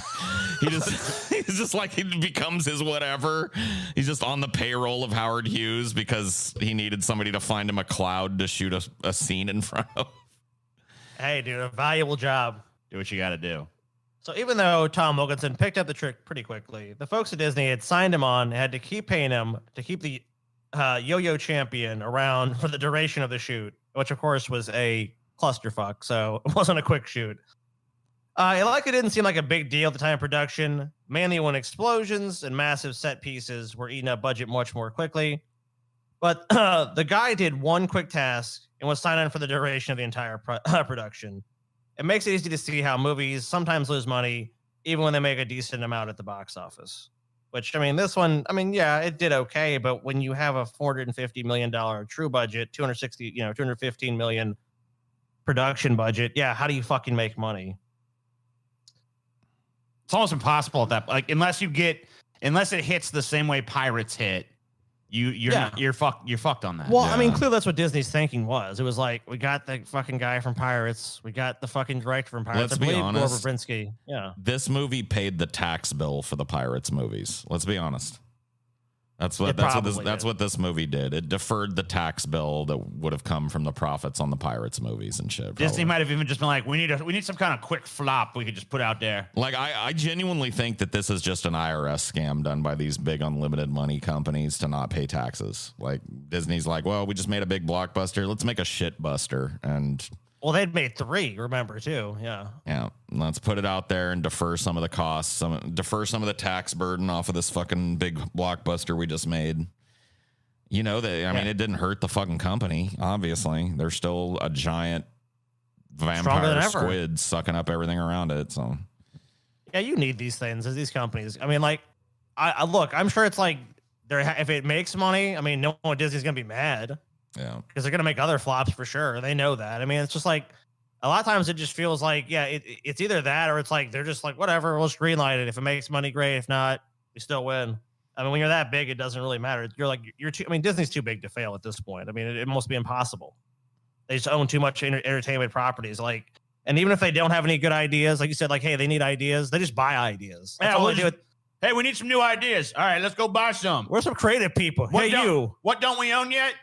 S2: he's just like, he becomes his whatever. He's just on the payroll of Howard Hughes because he needed somebody to find him a cloud to shoot a scene in front of.
S1: Hey, dude, a valuable job.
S3: Do what you got to do.
S1: So even though Tom Wilkinson picked up the trick pretty quickly, the folks at Disney had signed him on, had to keep paying him to keep the yo-yo champion around for the duration of the shoot, which of course was a clusterfuck. So it wasn't a quick shoot. It likely didn't seem like a big deal at the time of production, mainly when explosions and massive set pieces were eating up budget much more quickly. But the guy did one quick task and was signed on for the duration of the entire production. It makes it easy to see how movies sometimes lose money, even when they make a decent amount at the box office. Which, I mean, this one, I mean, yeah, it did okay, but when you have a $450 million true budget, 215 million production budget, yeah, how do you fucking make money?
S3: It's almost impossible at that. Like, unless it hits the same way Pirates hit, you're fucked on that.
S1: Well, I mean, clearly that's what Disney's thinking was. It was like, we got the fucking guy from Pirates, we got the fucking director from Pirates.
S2: Let's
S1: I
S2: be
S1: believe Gore
S2: honest.
S1: Verbinski. Yeah.
S2: This movie paid the tax bill for the Pirates movies. Let's be honest. That's what this movie did. It deferred the tax bill that would have come from the profits on the Pirates movies and shit.
S3: Disney might have even just been like, we need some kind of quick flop we could just put out there.
S2: Like, I genuinely think that this is just an IRS scam done by these big unlimited money companies to not pay taxes. Like, Disney's like, well, we just made a big blockbuster. Let's make a shit buster. And
S1: Well, they'd made 3, remember, too. Yeah.
S2: yeah, let's put it out there and defer some of the costs, defer some of the tax burden off of this fucking big blockbuster we just made. You know, I mean, it didn't hurt the fucking company, obviously. They're still a giant vampire squid sucking up everything around it. So,
S1: yeah, you need these things as these companies. I mean, like, I look, I'm sure it's like, if it makes money, I mean, no one at Disney's going to be mad.
S2: yeah.
S1: Because they're going to make other flops for sure. They know that. I mean, it's just like, a lot of times it just feels like, yeah, it's either that or it's like, they're just like, whatever, we'll just greenlight it. If it makes money, great. If not, we still win. I mean, when you're that big, it doesn't really matter. You're like, I mean, Disney's too big to fail at this point. I mean, it must be impossible. They just own too much entertainment properties. Like, and even if they don't have any good ideas, like you said, like, hey, they need ideas, they just buy ideas. That's all they do.
S3: Hey, we need some new ideas. All right, let's go buy some.
S1: We're some creative people.
S3: What don't we own yet?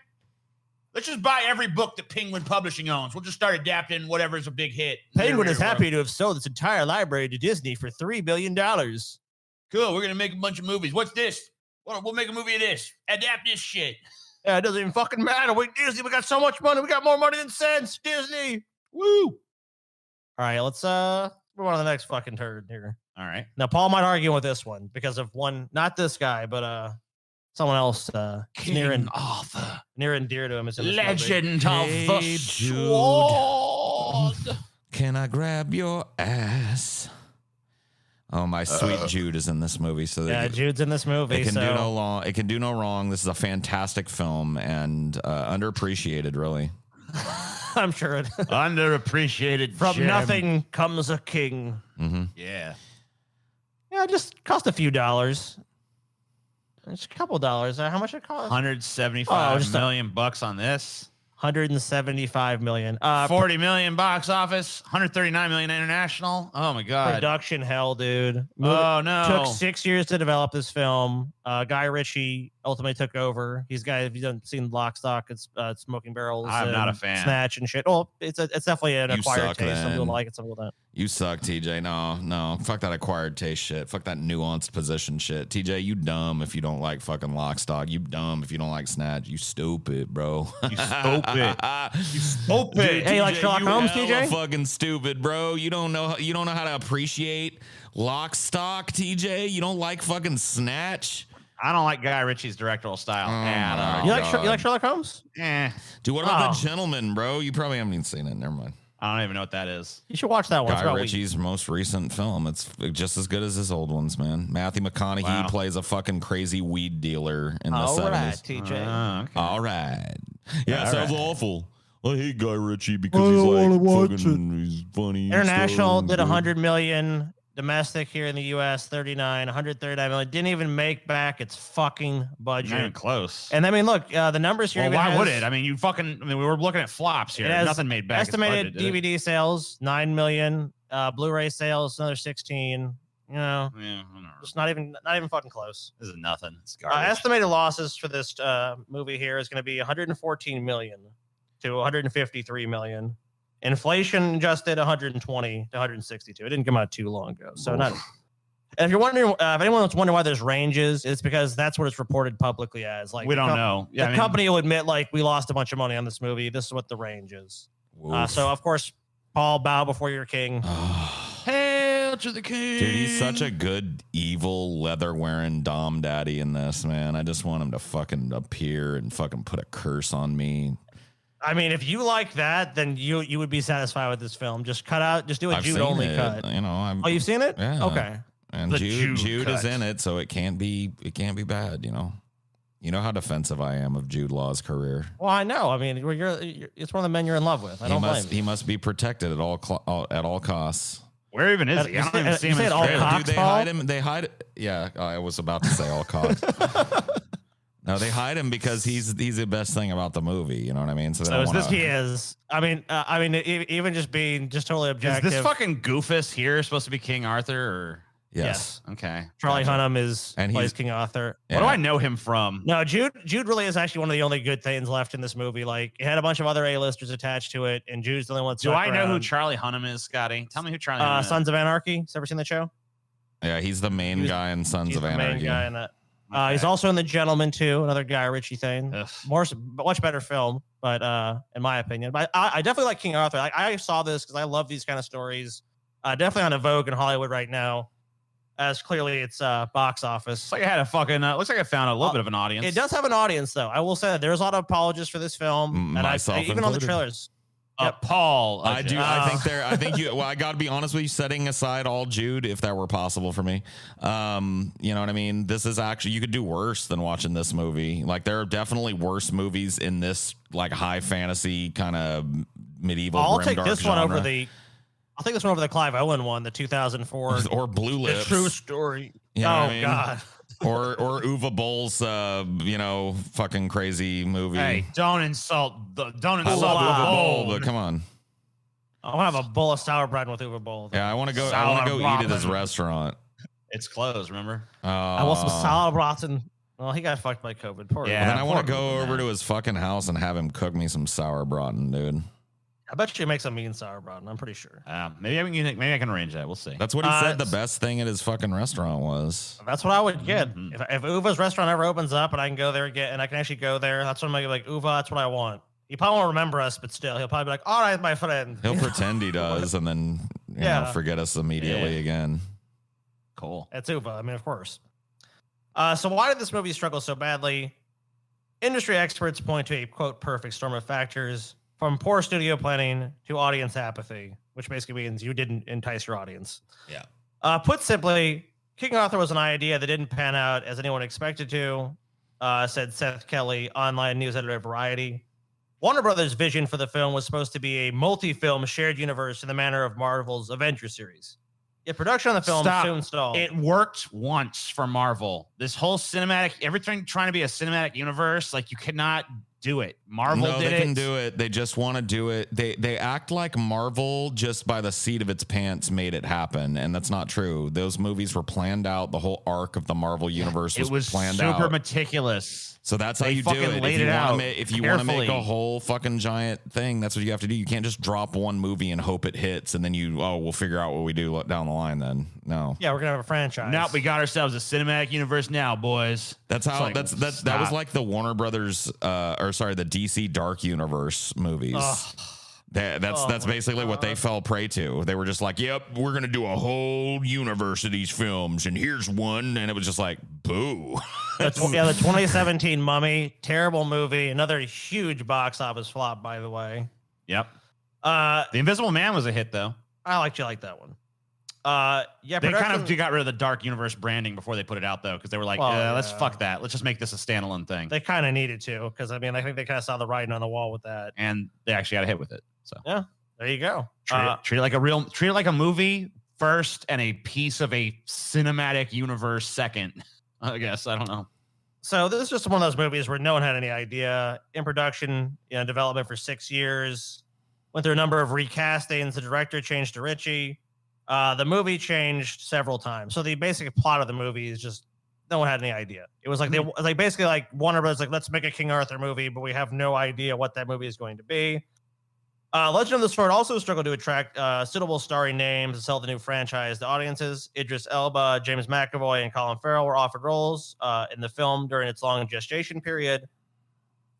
S3: Let's just buy every book that Penguin Publishing owns. We'll just start adapting whatever's a big hit.
S1: Penguin is happy to have sold its entire library to Disney for $3 billion.
S3: Cool. We're going to make a bunch of movies. What's this? We'll make a movie of this. Adapt this shit.
S1: Yeah, it doesn't even fucking matter. We Disney, we got so much money. We got more money than sense. Disney. Woo. All right, let's move on to the next fucking turd here.
S3: All right.
S1: Now, Paul might argue with this one because of one, not this guy, but someone else near and dear to him is in this
S3: Legend
S1: movie.
S3: of the Sword.
S2: Can I grab your ass? Oh, my sweet Jude is in this movie. So
S1: yeah, Jude's in this movie.
S2: It can do no wrong. This is a fantastic film and underappreciated, really.
S1: I'm sure it.
S3: Underappreciated.
S1: From
S3: gem.
S1: nothing comes a king.
S2: Mm-hmm.
S3: Yeah.
S1: Yeah, it just cost a few dollars. It's a couple dollars. How much it cost?
S3: $175
S1: just
S3: million bucks on this.
S1: 175 million.
S3: 40 million box office, 139 million international. Oh my god.
S1: Production hell, dude.
S3: Oh no.
S1: Took 6 years to develop this film. Guy Ritchie ultimately took over. He's guy. If you haven't seen Lock, Stock, it's Smoking Barrels.
S3: I'm not a fan.
S1: Snatch and shit. Well, it's definitely an acquired
S2: suck,
S1: taste. Some people
S2: then.
S1: like it. Some people don't.
S2: You suck, TJ. No. Fuck that acquired taste shit. Fuck that nuanced position shit. TJ, you dumb if you don't like fucking Lock, Stock. You dumb if you don't like Snatch. You stupid, bro.
S3: You stupid. You stupid.
S2: Dude,
S1: Hey, you like
S2: TJ,
S1: Sherlock
S2: you
S1: Holmes,
S2: hella
S1: TJ?
S2: Fucking stupid, bro. You don't know how to appreciate Lock, Stock, TJ. You don't like fucking Snatch.
S3: I don't like Guy Ritchie's directorial style at all.
S1: You like Sherlock Holmes?
S2: Dude, what about The Gentleman, bro? You probably haven't even seen it. Never mind.
S3: I don't even know what that is.
S1: You should watch that one. It's
S2: Guy
S1: about
S2: Ritchie's most recent film. It's just as good as his old ones, man. Matthew McConaughey plays a fucking crazy weed dealer in the 70s.
S1: All right, TJ.
S3: Okay.
S2: All right. Yeah,
S3: All
S2: sounds
S3: right.
S2: awful. I hate Guy Ritchie because he's like fucking, he's funny. and
S1: International
S2: stuff,
S1: did
S2: and
S1: 100 million. Domestic here in the U.S. 139 million. Didn't even make back its fucking budget.
S3: Not even close.
S1: And I mean, look, the numbers here.
S3: Well,
S1: even
S3: why
S1: has-
S3: would it? I mean, we were looking at flops here.
S1: It has
S3: Nothing made back.
S1: Estimated
S3: its budget, did it?
S1: DVD sales 9 million. Blu-ray sales another 16. You know,
S3: Yeah, whatever.
S1: it's not even fucking close.
S3: This is nothing. It's garbage.
S1: Estimated losses for this movie here is going to be 114 million to 153 million. Inflation adjusted 120 to 162. It didn't come out too long ago, so not. And if you're wondering, if anyone's wondering why there's ranges, it's because that's what it's reported publicly as. Like
S3: we don't know. Yeah,
S1: The company will admit, like, we lost a bunch of money on this movie. This is what the range is. So, of course, Paul, bow before your king.
S3: Hail to the king.
S2: Dude, he's such a good, evil, leather-wearing dom daddy in this, man. I just want him to fucking appear and fucking put a curse on me.
S1: I mean, if you like that, then you would be satisfied with this film. Just do a
S2: I've
S1: Jude
S2: seen
S1: only
S2: it,
S1: cut.
S2: You know,
S1: Oh, you've seen it?
S2: Yeah.
S1: Okay.
S2: And
S3: The
S2: Jude
S3: Jude
S2: is
S3: cut.
S2: in it, so it can't be bad, you know. You know how defensive I am of Jude Law's career.
S1: Well, I know. I mean, it's one of the men you're in love with. I don't blame you.
S2: He must be protected at all costs.
S3: Where even is he? I don't even see him in
S1: said
S3: his
S1: all
S3: trailer.
S1: cops,
S2: Dude, they
S1: Paul?
S2: hide him. They hide. Yeah, I was about to say all cops. No, they hide him because he's the best thing about the movie. You know what I mean? So, they don't wanna-
S1: He is. I mean, even just being just totally
S3: Is
S1: objective.
S3: this fucking goofus here supposed to be King Arthur? Or
S2: Yes.
S3: okay,
S1: Charlie
S3: Gotcha.
S1: Hunnam
S2: And
S1: plays
S2: he's-
S1: King Arthur.
S2: Yeah.
S3: What do I know him from?
S1: No, Jude really is actually one of the only good things left in this movie. Like, it had a bunch of other A-listers attached to it, and Jude's the only one.
S3: Do I know who Charlie Hunnam is, Scotty? Tell me who Charlie Hunnam is.
S1: Sons of Anarchy? Has ever seen the show?
S2: Yeah, he's the main
S1: He's-
S2: guy in Sons
S1: He's
S2: of
S1: the main
S2: Anarchy.
S1: guy in that.
S3: Okay.
S1: He's also in The Gentleman too, another Guy Ritchie thing.
S3: Ugh.
S1: Much better film, but in my opinion. But I definitely like King Arthur. I saw this because I love these kind of stories. Definitely on a vogue in Hollywood right now, as clearly it's box office.
S3: Looks like I had a fucking. Looks like I found a little bit of an audience.
S1: It does have an audience, though. I will say that there's a lot of apologists for this film, and
S2: Myself
S1: even on the
S2: included.
S1: trailers.
S3: Paul.
S2: I do.
S1: Oh.
S2: I think you. Well, I got to be honest with you. Setting aside all Jude, if that were possible for me, you know what I mean. This is actually, you could do worse than watching this movie. Like, there are definitely worse movies in this like high fantasy kind of medieval.
S1: I'll
S2: grim
S1: take
S2: dark
S1: this one
S2: genre.
S1: over the. I'll take this one over the Clive Owen one, the 2004
S2: or Blue
S1: The
S2: Lips.
S1: True Story.
S2: You know what
S1: Oh
S2: I mean?
S1: God.
S2: or Uwe Boll's fucking crazy movie.
S3: Hey, don't insult. Don't
S2: I
S3: insult
S2: love Uwe
S3: Uwe
S2: Boll,
S3: Boll.
S2: but come on.
S1: I want to have a bowl of sour bread with Uwe Boll.
S2: Yeah, I want to go
S3: Sauerbraten.
S2: eat at his restaurant.
S3: It's closed. Remember?
S1: I want some sauerbraten. Well, he got fucked by COVID. Poor
S3: Yeah.
S1: guy.
S2: And then I want to
S3: poor
S2: go
S3: man.
S2: over to his fucking house and have him cook me some sauerbraten, dude.
S1: I bet you he makes a mean sauerbraten. I'm pretty sure.
S3: Maybe I can arrange that. We'll see.
S2: That's what he said the
S1: it's-
S2: best thing at his fucking restaurant was.
S1: That's what I would get
S3: Mhm.
S1: if Uva's restaurant ever opens up and I can go there and I can actually go there. That's what I'm gonna be like. Uva, that's what I want. He probably won't remember us, but still, he'll probably be like, "All right, my friend."
S2: He'll pretend he does and then forget us immediately again.
S3: Cool.
S1: It's Uva. I mean, of course. So why did this movie struggle so badly? Industry experts point to a quote perfect storm of factors, from poor studio planning to audience apathy, which basically means you didn't entice your audience.
S2: Yeah.
S1: Put simply, King Arthur was an idea that didn't pan out as anyone expected to, said Seth Kelly, online news editor of Variety. Warner Brothers' vision for the film was supposed to be a multi-film shared universe in the manner of Marvel's Avengers series. Yet production on the film
S3: Stop.
S1: soon stalled.
S3: It worked once for Marvel. This whole cinematic, everything trying to be a cinematic universe, like you cannot do it. Marvel
S2: no,
S3: did
S2: they
S3: it.
S2: can do it. They just want to do it. They act like Marvel just by the seat of its pants made it happen, and that's not true. Those movies were planned out. The whole arc of the Marvel universe was planned out.
S3: Super meticulous.
S2: So that's how
S3: They
S2: you do
S3: fucking
S2: it.
S3: laid it out
S2: If you want to make a
S3: carefully.
S2: whole fucking giant thing, that's what you have to do. You can't just drop one movie and hope it hits, and then we'll figure out what we do down the line. Then no.
S1: Yeah, we're gonna have a franchise.
S3: Now we got ourselves a cinematic universe now, boys.
S2: That's how
S3: Like,
S2: that was like the Warner Brothers the DC Dark Universe movies. That's basically what they fell prey to. They were just like, "Yep, we're gonna do a whole universe of these films, and here's one," and it was just like, "Boo."
S1: the 2017 Mummy, terrible movie, another huge box office flop, by the way.
S3: Yep.
S1: The
S3: Invisible Man was a hit, though.
S1: I like that one. Yeah,
S3: They kind
S1: production-
S3: of got rid of the Dark Universe branding before they put it out, though, because they were like,
S1: Well,
S3: let's
S1: yeah.
S3: fuck that. Let's just make this a standalone thing.
S1: They kind of needed to, because I mean, I think they kind of saw the writing on the wall with that.
S3: And they actually got a hit with it. So
S1: Yeah, there you go.
S3: treat it like a movie first and a piece of a cinematic universe second. I guess. I don't know.
S1: So this is just one of those movies where no one had any idea. In production, development for 6 years. Went through a number of recastings. The director changed to Ritchie. The movie changed several times. So the basic plot of the movie is just no one had any idea. It was like they basically like Warner Bros. Like, let's make a King Arthur movie, but we have no idea what that movie is going to be. Legend of the Sword also struggled to attract suitable starring names to sell the new franchise to audiences. Idris Elba, James McAvoy, and Colin Farrell were offered roles in the film during its long gestation period.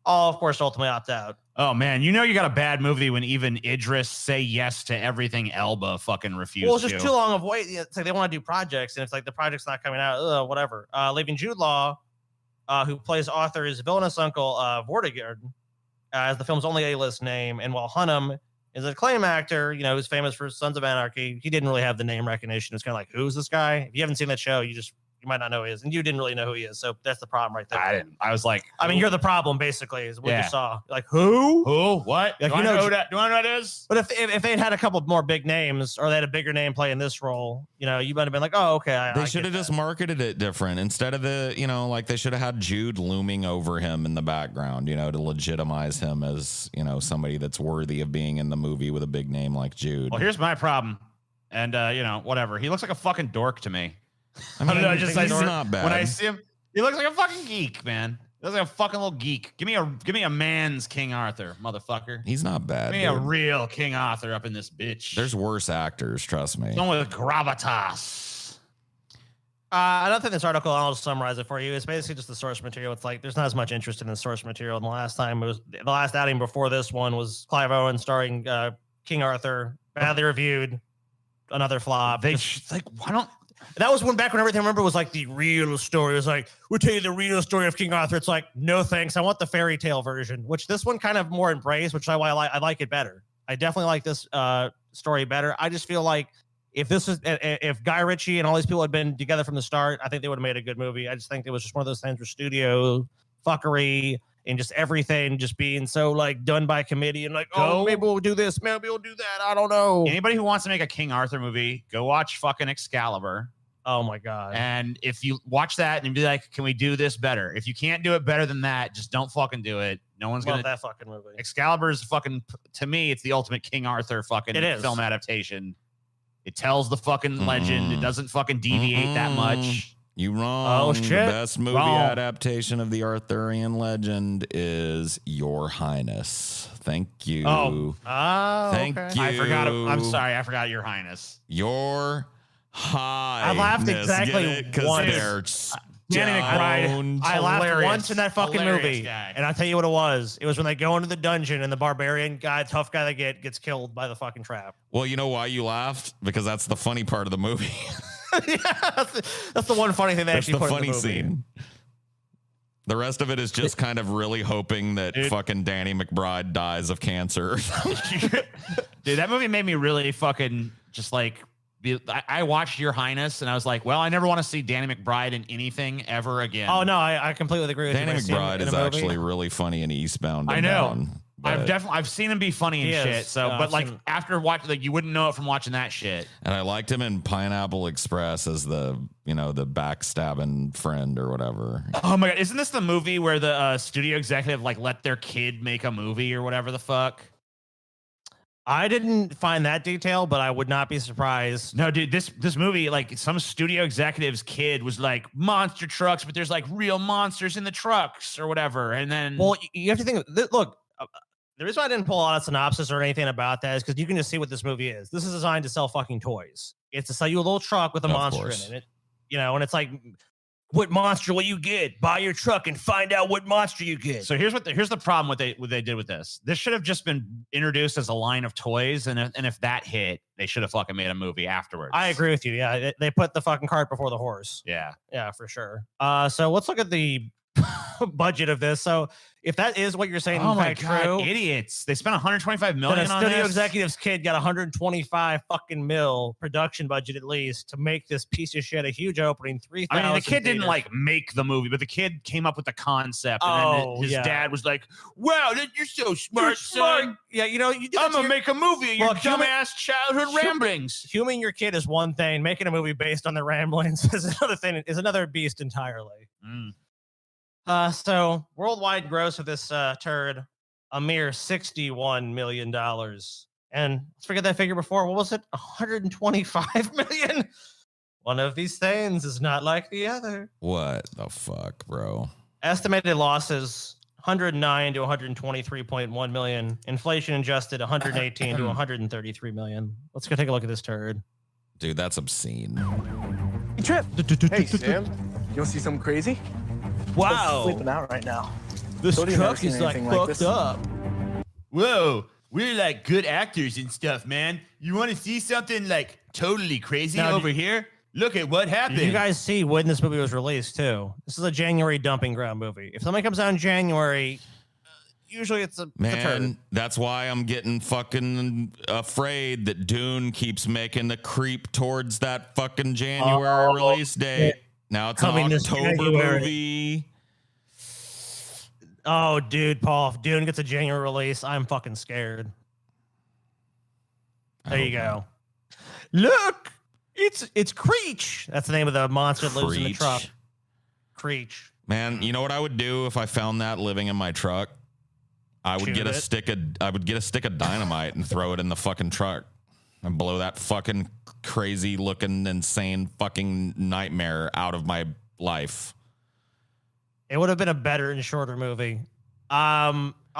S1: All, of course, ultimately opt out.
S3: Oh, man. You got a bad movie when even Idris say yes to everything Elba fucking refused
S1: Well, it's just
S3: to.
S1: too long of wait. It's like they want to do projects, and it's like the project's not coming out. Whatever. Leaving Jude Law, who plays Arthur's villainous uncle, Vortigern, as the film's only A-list name, and while Hunnam is an acclaimed actor, who's famous for Sons of Anarchy, he didn't really have the name recognition. It's kind of like, who's this guy? If you haven't seen that show, you might not know who he is, and you didn't really know who he is. So that's the problem right there.
S3: I didn't. I was like,
S1: I mean, you're the problem, basically, is what
S3: Yeah.
S1: you saw. You're like, who?
S3: who? What?
S1: Like,
S3: do I know who that? Do I know who that is?
S1: But if they'd had a couple more big names, or they had a bigger name playing this role, you might have been like, oh, okay.
S2: They should have just marketed it different instead of like they should have had Jude looming over him in the background, to legitimize him as, somebody that's worthy of being in the movie with a big name like Jude.
S3: Well, here's my problem. And, whatever. He looks like a fucking dork to me.
S2: I mean,
S3: he's
S2: he's not bad.
S3: When I see him, he looks like a fucking geek, man. He looks like a fucking little geek. Give me a man's King Arthur, motherfucker.
S2: He's not bad.
S3: Give me a
S2: dude.
S3: real King Arthur up in this bitch.
S2: There's worse actors, trust me.
S3: someone with gravitas.
S1: I don't think this article, I'll just summarize it for you. It's basically just the source material. It's like there's not as much interest in the source material. And the last outing before this one was Clive Owen starring King Arthur, badly reviewed, another flop.
S3: Why don't?
S1: That was back when everything I remember was like the real story. It was like, we'll tell you the real story of King Arthur. It's like, no thanks. I want the fairy tale version, which this one kind of more embraced, which is why I like it better. I definitely like this story better. I just feel like if Guy Ritchie and all these people had been together from the start, I think they would have made a good movie. I just think it was just one of those things where studio fuckery and just everything just being so like done by committee and like, maybe we'll do this, maybe we'll do that. I don't know.
S3: Anybody who wants to make a King Arthur movie, go watch fucking Excalibur.
S1: Oh my God.
S3: And if you watch that and be like, can we do this better? If you can't do it better than that, just don't fucking do it. No one's
S1: Love
S3: gonna.
S1: that fucking movie.
S3: Excalibur is fucking, to me, it's the ultimate King Arthur fucking
S1: It is.
S3: film adaptation. It tells the fucking legend. It doesn't fucking deviate that much.
S2: You wrong.
S1: Oh, shit.
S2: The best movie
S3: Wrong.
S2: adaptation of the Arthurian legend is Your Highness. Thank you. Thank
S1: okay.
S2: you.
S3: I forgot. I'm sorry. I forgot Your Highness.
S2: Your Highness.
S1: I laughed exactly
S2: Get it? 'Cause
S1: once.
S2: they're
S3: Danny McBride.
S2: stoned.
S1: I laughed
S3: Hilarious.
S1: once in that fucking
S3: Hilarious
S1: movie,
S3: guy.
S1: and I'll tell you what it was. It was when they go into the dungeon and the barbarian guy, tough guy, that gets killed by the fucking trap.
S2: Well, you know why you laughed? Because that's the funny part of the movie.
S1: Yeah, that's the one funny thing they
S2: That's
S1: actually
S2: the
S1: put
S2: funny
S1: in the movie.
S2: scene. The rest of it is just kind of really hoping that
S3: Dude.
S2: fucking Danny McBride dies of cancer.
S3: Dude, that movie made me really fucking just like. I watched Your Highness and I was like, well, I never want to see Danny McBride in anything ever again.
S1: Oh no, I completely agree with
S2: Danny
S1: you. When I see him
S2: McBride
S1: in
S2: is
S1: a movie.
S2: actually really funny in Eastbound.
S3: I
S2: And
S3: know.
S2: Down,
S3: I've seen him be funny and
S1: He
S3: shit.
S1: is.
S3: So,
S1: No,
S3: but
S1: I've
S3: like
S1: seen-
S3: after watching, like you wouldn't know it from watching that shit.
S2: And I liked him in Pineapple Express as the backstabbing friend or whatever.
S3: Oh my god, isn't this the movie where the studio executive like let their kid make a movie or whatever the fuck?
S1: I didn't find that detail, but I would not be surprised.
S3: No, dude, this movie, like some studio executive's kid was like monster trucks, but there's like real monsters in the trucks or whatever. And then,
S1: Well, you have to think. Look, the reason why I didn't pull out a synopsis or anything about that is because you can just see what this movie is. This is designed to sell fucking toys. It's to sell you a little truck with a
S2: Of
S1: monster
S2: course.
S1: in it, and it's like, what monster will you get? Buy your truck and find out what monster you get.
S3: so here's the problem what they did with this. This should have just been introduced as a line of toys, and if that hit, they should have fucking made a movie afterwards.
S1: I agree with you. Yeah, they put the fucking cart before the horse.
S3: Yeah.
S1: Yeah, for sure. So let's look at the budget of this. So if that is what you're saying,
S3: Oh
S1: in
S3: my
S1: fact,
S3: god,
S1: true,
S3: idiots! They spent 125
S1: then
S3: million
S1: a
S3: on
S1: studio
S3: this.
S1: executive's kid got 125 fucking mil production budget at least to make this piece of shit a huge opening. 3,000.
S3: I mean, the kid didn't
S1: theaters.
S3: like make the movie, but the kid came up with the concept, and then his
S1: yeah.
S3: dad was like, "Wow, you're so smart,
S1: You're smart.
S3: son!
S1: Yeah, you
S3: I'm gonna make a movie of your
S1: Look, human-
S3: dumbass childhood ramblings."
S1: Huming your kid is one thing. Making a movie based on the ramblings is another thing. Is another beast entirely.
S3: Mm.
S1: So worldwide gross of this turd, a mere $61 million. And let's forget that figure before. What was it? 125 million. One of these things is not like the other.
S2: What the fuck, bro?
S1: Estimated losses 109 to 123.1 million. Inflation adjusted 118 to 133 million. Let's go take a look at this turd.
S2: Dude, that's obscene.
S6: Trip. Hey, Sam. You want to see something crazy?
S1: Wow.
S6: Flipping out right now.
S1: This
S6: Told you I've never
S1: truck
S6: seen
S1: is like
S6: anything like
S1: fucked
S6: this.
S1: up.
S3: Whoa, we're like good actors and stuff, man. You want to see something like totally crazy
S1: Now,
S3: over here? Look at what happened.
S1: Did you guys see when this movie was released too? This is a January dumping ground movie. If something comes out in January, usually it's a turd.
S2: Man, that's why I'm getting fucking afraid that Dune keeps making the creep towards that fucking January release date. Now it's
S1: Coming
S2: an
S1: this
S2: October
S1: January.
S2: movie.
S1: Oh, dude, Paul, if Dune gets a January release, I'm fucking scared. There you go. Look, it's Creech. That's the name of the monster that lives in the
S2: Creech.
S1: truck. Creech.
S2: Man, you know what I would do if I found that living in my truck? I would
S1: Shoot
S2: get a
S1: it.
S2: stick of dynamite and throw it in the fucking truck and blow that fucking crazy looking insane fucking nightmare out of my life.
S1: It would have been a better and shorter movie. I'll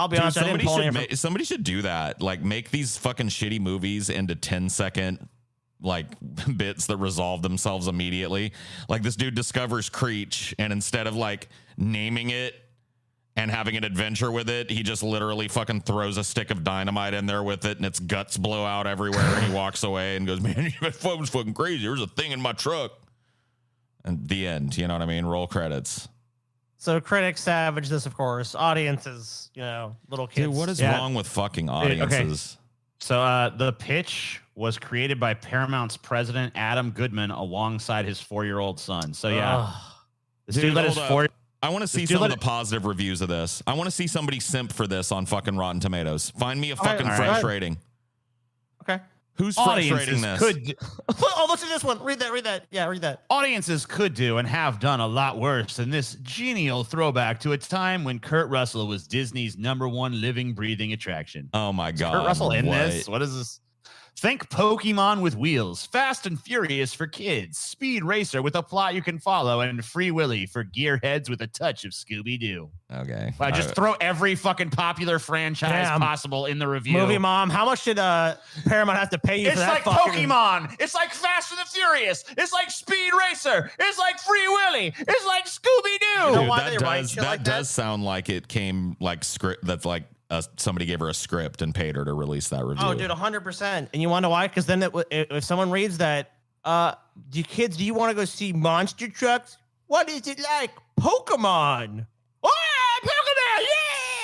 S1: be
S2: Dude,
S1: honest, I didn't pull any
S2: somebody should do that. Like, make these fucking shitty movies into 10-second like bits that resolve themselves immediately. Like, this dude discovers Creech, and instead of like naming it and having an adventure with it, he just literally fucking throws a stick of dynamite in there with it, and its guts blow out everywhere, and he walks away and goes, "Man, that was fucking crazy. There's a thing in my truck." And the end. You know what I mean? Roll credits.
S1: So critics savage this, of course. Audiences, little kids.
S2: Dude, what is
S3: Yeah.
S2: wrong with fucking
S3: okay.
S2: audiences?
S3: So the pitch was created by Paramount's president, Adam Goodman, alongside his 4-year-old son. So yeah, this dude let his
S2: hold up.
S3: 4.
S2: I want to see
S3: This dude
S2: some of
S3: let
S2: the positive reviews of this. I want to see somebody simp for this on fucking Rotten Tomatoes. Find me a fucking
S3: all right.
S2: fresh rating.
S1: Okay.
S2: Who's fresh rating
S3: Audiences
S2: this?
S3: could
S1: Oh, look at this one. Read that. Yeah, read that.
S3: audiences could do and have done a lot worse than this genial throwback to a time when Kurt Russell was Disney's #1 living, breathing attraction.
S2: Oh my god.
S3: Kurt Russell in
S2: what?
S3: this? What is this? Think Pokemon with wheels, Fast and Furious for kids, Speed Racer with a plot you can follow, and Free Willy for gearheads with a touch of Scooby-Doo.
S2: Okay.
S3: Wow, just throw every fucking popular franchise
S1: Damn.
S3: possible in the review.
S1: Movie mom, how much did Paramount have to pay you
S3: It's
S1: for that
S3: like
S1: fucking
S3: Pokemon. It's like Fast and the Furious. It's like Speed Racer. It's like Free Willy. It's like Scooby-Doo.
S1: You know
S2: Dude,
S1: why
S2: that
S1: they write
S2: does
S1: shit like that?
S2: does sound like it came like script. That's like somebody gave her a script and paid her to release that review.
S1: Oh, dude, 100%. And you want to know why? Because then if someone reads that, do you want to go see monster trucks? What is it like? Pokemon. Oh, Pokemon,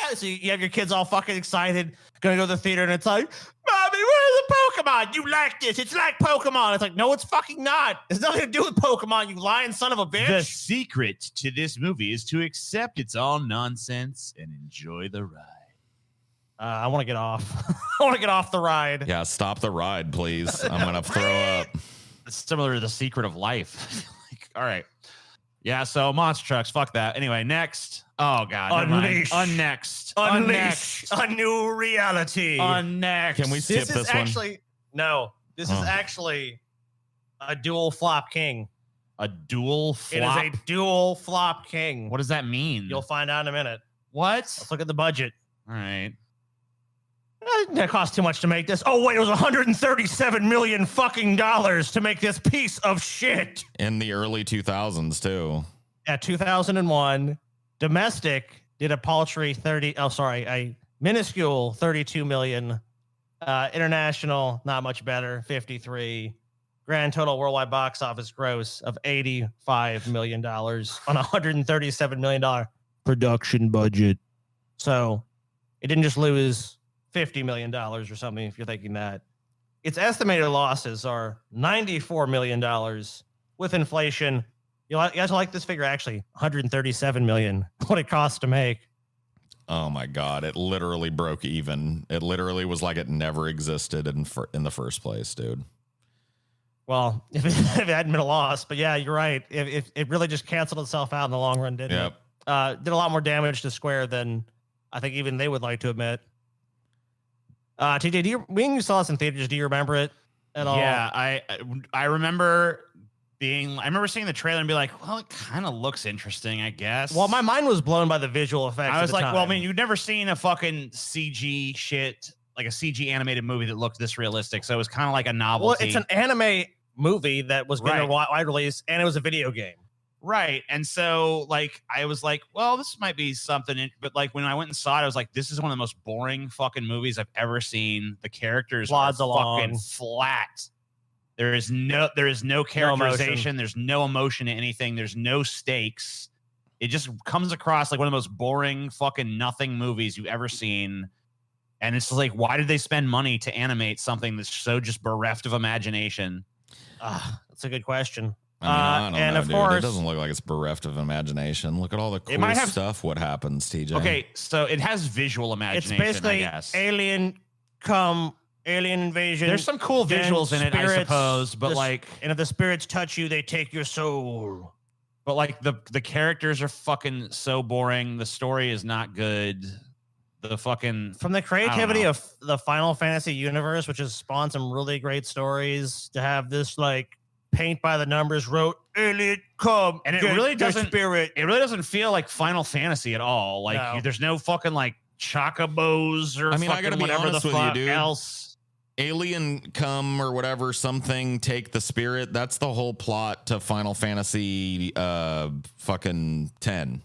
S1: yeah! So you have your kids all fucking excited, gonna go to the theater, and it's like, Mommy, where's the Pokemon? You like this? It's like Pokemon. It's like, no, it's fucking not. It's nothing to do with Pokemon, you lying son of a bitch.
S3: The secret to this movie is to accept it's all nonsense and enjoy the ride.
S1: I want to get off. I want to get off the ride.
S2: Yeah, stop the ride, please. I'm gonna throw up.
S3: It's similar to The Secret of Life. Like, all right. Yeah, so monster trucks, fuck that. Anyway, next. Oh god.
S1: Unleash.
S3: Unnext.
S1: Unleash a new reality.
S3: Unnext.
S2: Can we skip
S1: This is
S2: this one?
S1: actually no. This is actually a dual flop king.
S3: A dual flop?
S1: It is a dual flop king.
S3: What does that mean?
S1: You'll find out in a minute.
S3: What?
S1: Let's look at the budget.
S3: All right.
S1: It didn't cost too much to make this. Oh wait, it was 137 million fucking dollars to make this piece of shit.
S2: In the early 2000s too.
S1: At 2001, domestic did a paltry a minuscule 32 million. International, not much better, 53. Grand total worldwide box office gross of $85 million on a $137 million production budget. So it didn't just lose $50 million or something, if you're thinking that. Its estimated losses are $94 million with inflation. You guys like this figure? Actually, $137 million, what it costs to make.
S2: Oh my God. It literally broke even. It literally was like it never existed in the first place, dude.
S1: Well, if it hadn't been a loss, but yeah, you're right. If it really just canceled itself out in the long run, didn't it? Did a lot more damage to Square than I think even they would like to admit. TJ, when you saw this in theaters, do you remember it at all?
S3: Yeah, I remember seeing the trailer and be like, well, it kind of looks interesting, I guess.
S1: Well, my mind was blown by the visual effects.
S3: I was like,
S1: time.
S3: well, I mean, you've never seen a fucking CG shit, like a CG animated movie that looked this realistic. So it was kind of like a novelty.
S1: Well, it's an anime movie that was getting a wide release, and it was a video game.
S3: Right. And so, like, I was like, well, this might be something. But, like, when I went and saw it, I was like, this is one of the most boring fucking movies I've ever seen. The characters
S1: Plods
S3: are
S1: along.
S3: fucking flat. There is no characterization. There's no emotion to anything. There's no stakes. It just comes across like one of the most boring fucking nothing movies you've ever seen. And it's like, why did they spend money to animate something that's so just bereft of imagination?
S1: That's a good question.
S2: I don't know,
S1: of
S2: dude.
S1: course,
S2: it doesn't look like it's bereft of imagination. Look at all the cool stuff. What happens, TJ?
S3: Okay, so it has visual imagination.
S1: It's basically
S3: I guess.
S1: alien invasion.
S3: There's some cool visuals in it, I suppose, but
S1: and if the spirits touch you, they take your soul.
S3: But like the characters are fucking so boring. The story is not good.
S1: From the creativity of the Final Fantasy universe, which has spawned some really great stories, to have this like paint by the numbers wrote alien come,
S3: and it really doesn't
S1: spirit.
S3: It really doesn't feel like Final Fantasy at all. Like there's no fucking like chocobos or
S2: I gotta be
S3: whatever
S2: honest
S3: the
S2: with
S3: fuck
S2: you, dude.
S3: else.
S2: Alien come or whatever, something take the spirit. That's the whole plot to Final Fantasy fucking 10.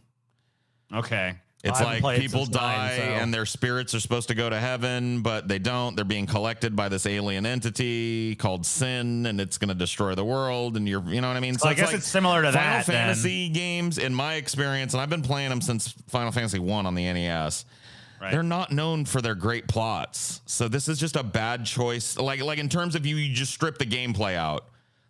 S3: Okay.
S2: It's like people die and their spirits are supposed to go to heaven, but they don't. They're being collected by this alien entity called Sin, and it's going to destroy the world. And you know what I mean?
S3: So I guess it's similar to
S2: Final
S3: that.
S2: Final Fantasy games, in my experience, and I've been playing them since Final Fantasy 1 on the NES. Right. They're not known for their great plots. So this is just a bad choice. Like in terms of you just strip the gameplay out.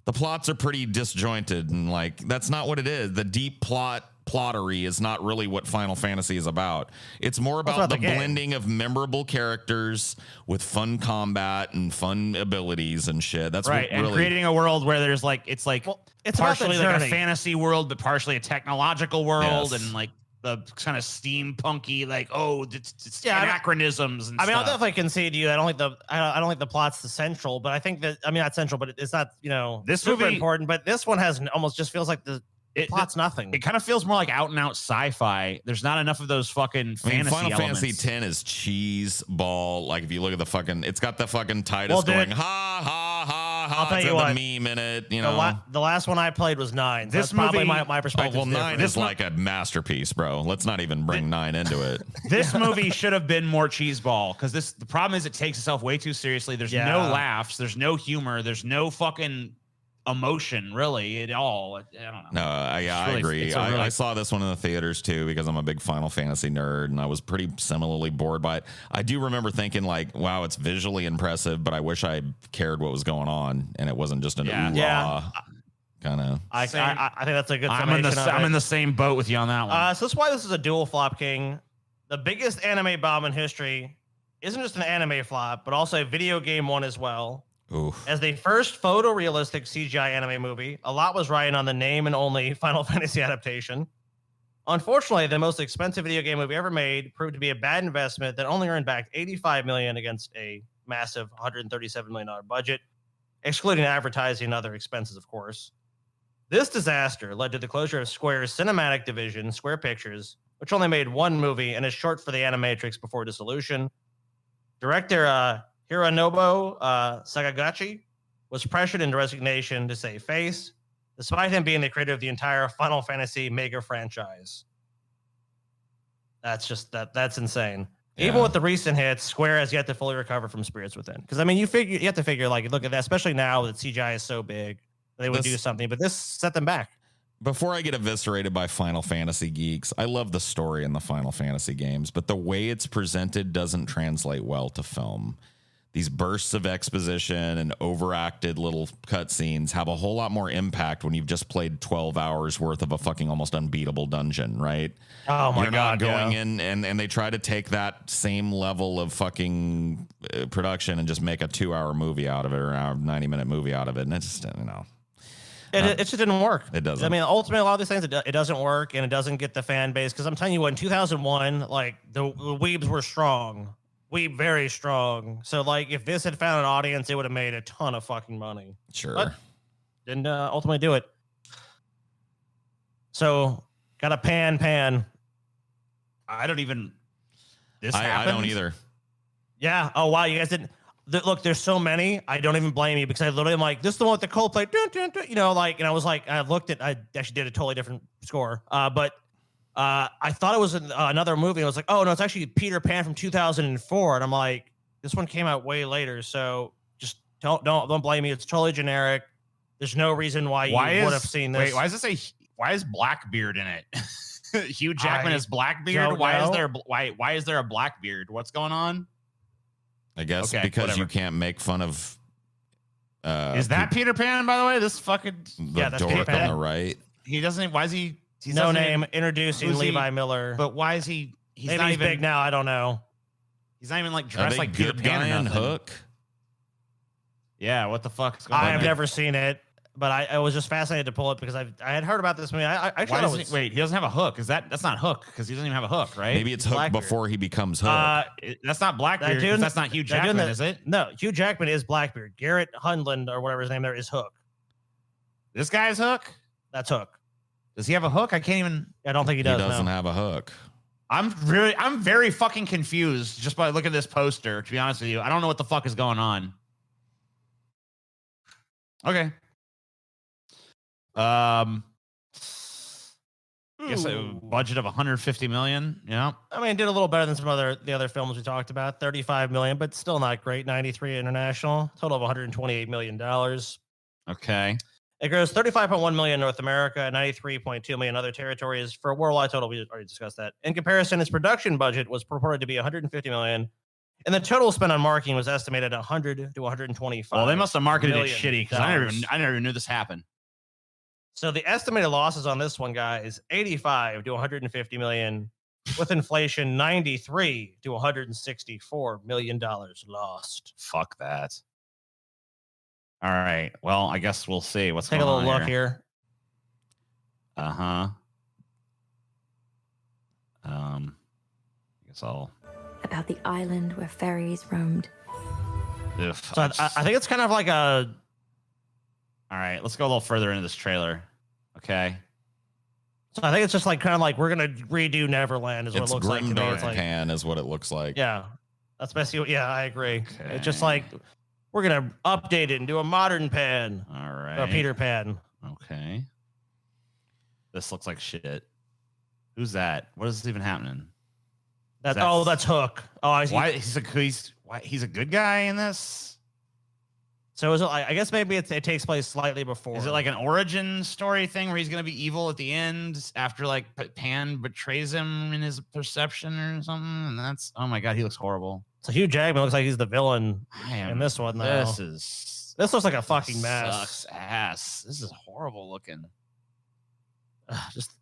S2: The plots are pretty disjointed, and like that's not what it is. The deep plottery is not really what Final Fantasy is about. It's more about the blending of memorable characters with fun combat and fun abilities and shit. That's
S3: right.
S2: What really,
S3: and creating a world where there's like it's partially like a fantasy world, but partially a technological world, and like the kind of steampunky, like it's anachronisms. And
S1: I'll
S3: stuff.
S1: definitely concede to you. I don't think the plot's the central, but I think that not central, but it's not
S3: this
S1: super
S3: movie,
S1: important. But this one has almost just feels like the plot's nothing.
S3: It kind of feels more like out and out sci-fi. There's not enough of those fucking fantasy
S2: Final
S3: elements.
S2: Fantasy 10 is cheese ball. Like if you look at the fucking, it's got the fucking Titus going ha ha ha.
S1: I'll tell you what,
S2: the meme in it, you know.
S1: The last one I played was 9. So
S3: this
S1: that's probably
S3: movie,
S1: my perspective.
S2: Oh, well, 9 is like a masterpiece, bro. Let's not even bring 9 into it.
S3: This movie should have been more cheeseball because the problem is it takes itself way too seriously. There's no laughs. There's no humor. There's no fucking emotion really at all. I don't know.
S2: No, I agree. I saw this one in the theaters too because I'm a big Final Fantasy nerd, and I was pretty similarly bored by it. I do remember thinking like, wow, it's visually impressive, but I wish I cared what was going on and it wasn't just an kind of.
S1: I think that's a good
S3: summation. I'm in the same boat with you on that one.
S1: So that's why this is a dual flop king. The biggest anime bomb in history isn't just an anime flop, but also a video game one as well.
S2: Oof.
S1: As the first photorealistic CGI anime movie, a lot was riding on the name and only Final Fantasy adaptation. Unfortunately, the most expensive video game movie ever made proved to be a bad investment that only earned back $85 million against a massive $137 million budget, excluding advertising and other expenses, of course. This disaster led to the closure of Square's cinematic division, Square Pictures, which only made one movie and is short for the Animatrix before dissolution. Director Hironobu Sakaguchi was pressured into resignation to save face, despite him being the creator of the entire Final Fantasy mega franchise. That's insane.
S2: Yeah.
S1: Even with the recent hits, Square has yet to fully recover from Spirits Within. Because I mean, you have to figure, like, look at that, especially now that CGI is so big, they would do something, but this set them back.
S2: Before I get eviscerated by Final Fantasy geeks, I love the story in the Final Fantasy games, but the way it's presented doesn't translate well to film. These bursts of exposition and overacted little cutscenes have a whole lot more impact when you've just played 12 hours worth of a fucking almost unbeatable dungeon, right?
S1: Oh my
S2: You're
S1: God.
S2: not going in and they try to take that same level of fucking production and just make a 2-hour movie out of it, or a 90-minute movie out of it. And it's just, you know.
S1: It just didn't work.
S2: It doesn't.
S1: I mean, ultimately, a lot of these things, it doesn't work, and it doesn't get the fan base. Because I'm telling you what, in 2001, like, the weebs were strong. Weeb very strong. So, like, if this had found an audience, it would have made a ton of fucking money.
S2: Sure.
S1: But didn't ultimately do it. So, got a pan.
S3: I don't even.
S2: I don't either.
S1: Yeah. Oh, wow. You guys didn't. Look, there's so many. I don't even blame you, because I literally am like, this is the one with the Coldplay, you know, like, and I was like, I actually did a totally different score. But I thought it was another movie. I was like, oh no, it's actually Peter Pan from 2004. And I'm like, this one came out way later. So just don't blame me. It's totally generic. There's no reason why you would have seen this.
S3: Wait, why is Blackbeard in it? Hugh Jackman is Blackbeard. Why is there a Blackbeard? What's going on?
S2: I guess because you can't make fun of.
S3: Is that Peter Pan, by the way? This fucking
S2: that's dork on the right.
S3: He doesn't. Why is he?
S1: No name. Introducing Levi Miller.
S3: But why is he?
S1: Maybe he's big now. I don't know.
S3: He's not even like dressed like Peter Pan or nothing.
S2: Hook.
S3: Yeah, what the fuck is going on?
S1: I have never seen it, but I was just fascinated to pull it because I had heard about this movie.
S3: Wait, he doesn't have a hook. That's not Hook, because he doesn't even have a hook, right?
S2: Maybe it's Hook
S1: Blackbeard.
S2: Before he becomes Hook.
S3: That's not Blackbeard. That's not Hugh Jackman, is it?
S1: No, Hugh Jackman is Blackbeard. Garrett Hundland, or whatever his name there, is Hook.
S3: This guy's Hook?
S1: That's Hook.
S3: Does he have a hook? I can't even.
S1: I don't think he does.
S2: He doesn't have a hook.
S3: I'm very fucking confused just by looking at this poster, to be honest with you. I don't know what the fuck is going on. Okay. I guess a budget of 150 million. Yeah.
S1: I mean, it did a little better than the other films we talked about. 35 million, but still not great. 93 international, total of 128 million dollars.
S3: Okay.
S1: It grows 35.1 million in North America and 93.2 million in other territories for a worldwide total. We already discussed that. In comparison, its production budget was purported to be 150 million, and the total spent on marketing was estimated at 100 to 125.
S3: Well, they must have marketed it
S1: $million.
S3: shitty, because I never even knew this happened.
S1: So the estimated losses on this one, guys, 85 to 150 million, with inflation, 93 to 164 million dollars lost.
S3: Fuck that. All right. Well, I guess we'll see what's
S1: Take
S3: going on.
S1: Take a little look here.
S3: I guess I'll.
S7: About the island where fairies roamed.
S1: So I think it's kind of like a.
S3: All right, let's go a little further into this trailer. Okay.
S1: So I think it's just like kind of like we're gonna redo Neverland is what it looks like.
S2: It's
S1: Grim
S2: Dark Pan is what it looks like.
S1: Yeah, that's basically. Yeah, I agree.
S3: Okay.
S1: It's just like we're gonna update it and do a modern Pan.
S3: All right.
S1: Or Peter Pan.
S3: Okay. This looks like shit. Who's that? What is even happening?
S1: That's Hook. Oh,
S3: he's a good guy in this?
S1: So is it? I guess maybe it takes place slightly before.
S3: Is it like an origin story thing where he's gonna be evil at the end after like Pan betrays him in his perception or something? And that's, oh my god, he looks horrible.
S1: So Hugh Jackman looks like he's the villain in this one. Though.
S3: This
S1: looks like a fucking mess.
S3: Sucks ass. This is horrible looking.
S1: Just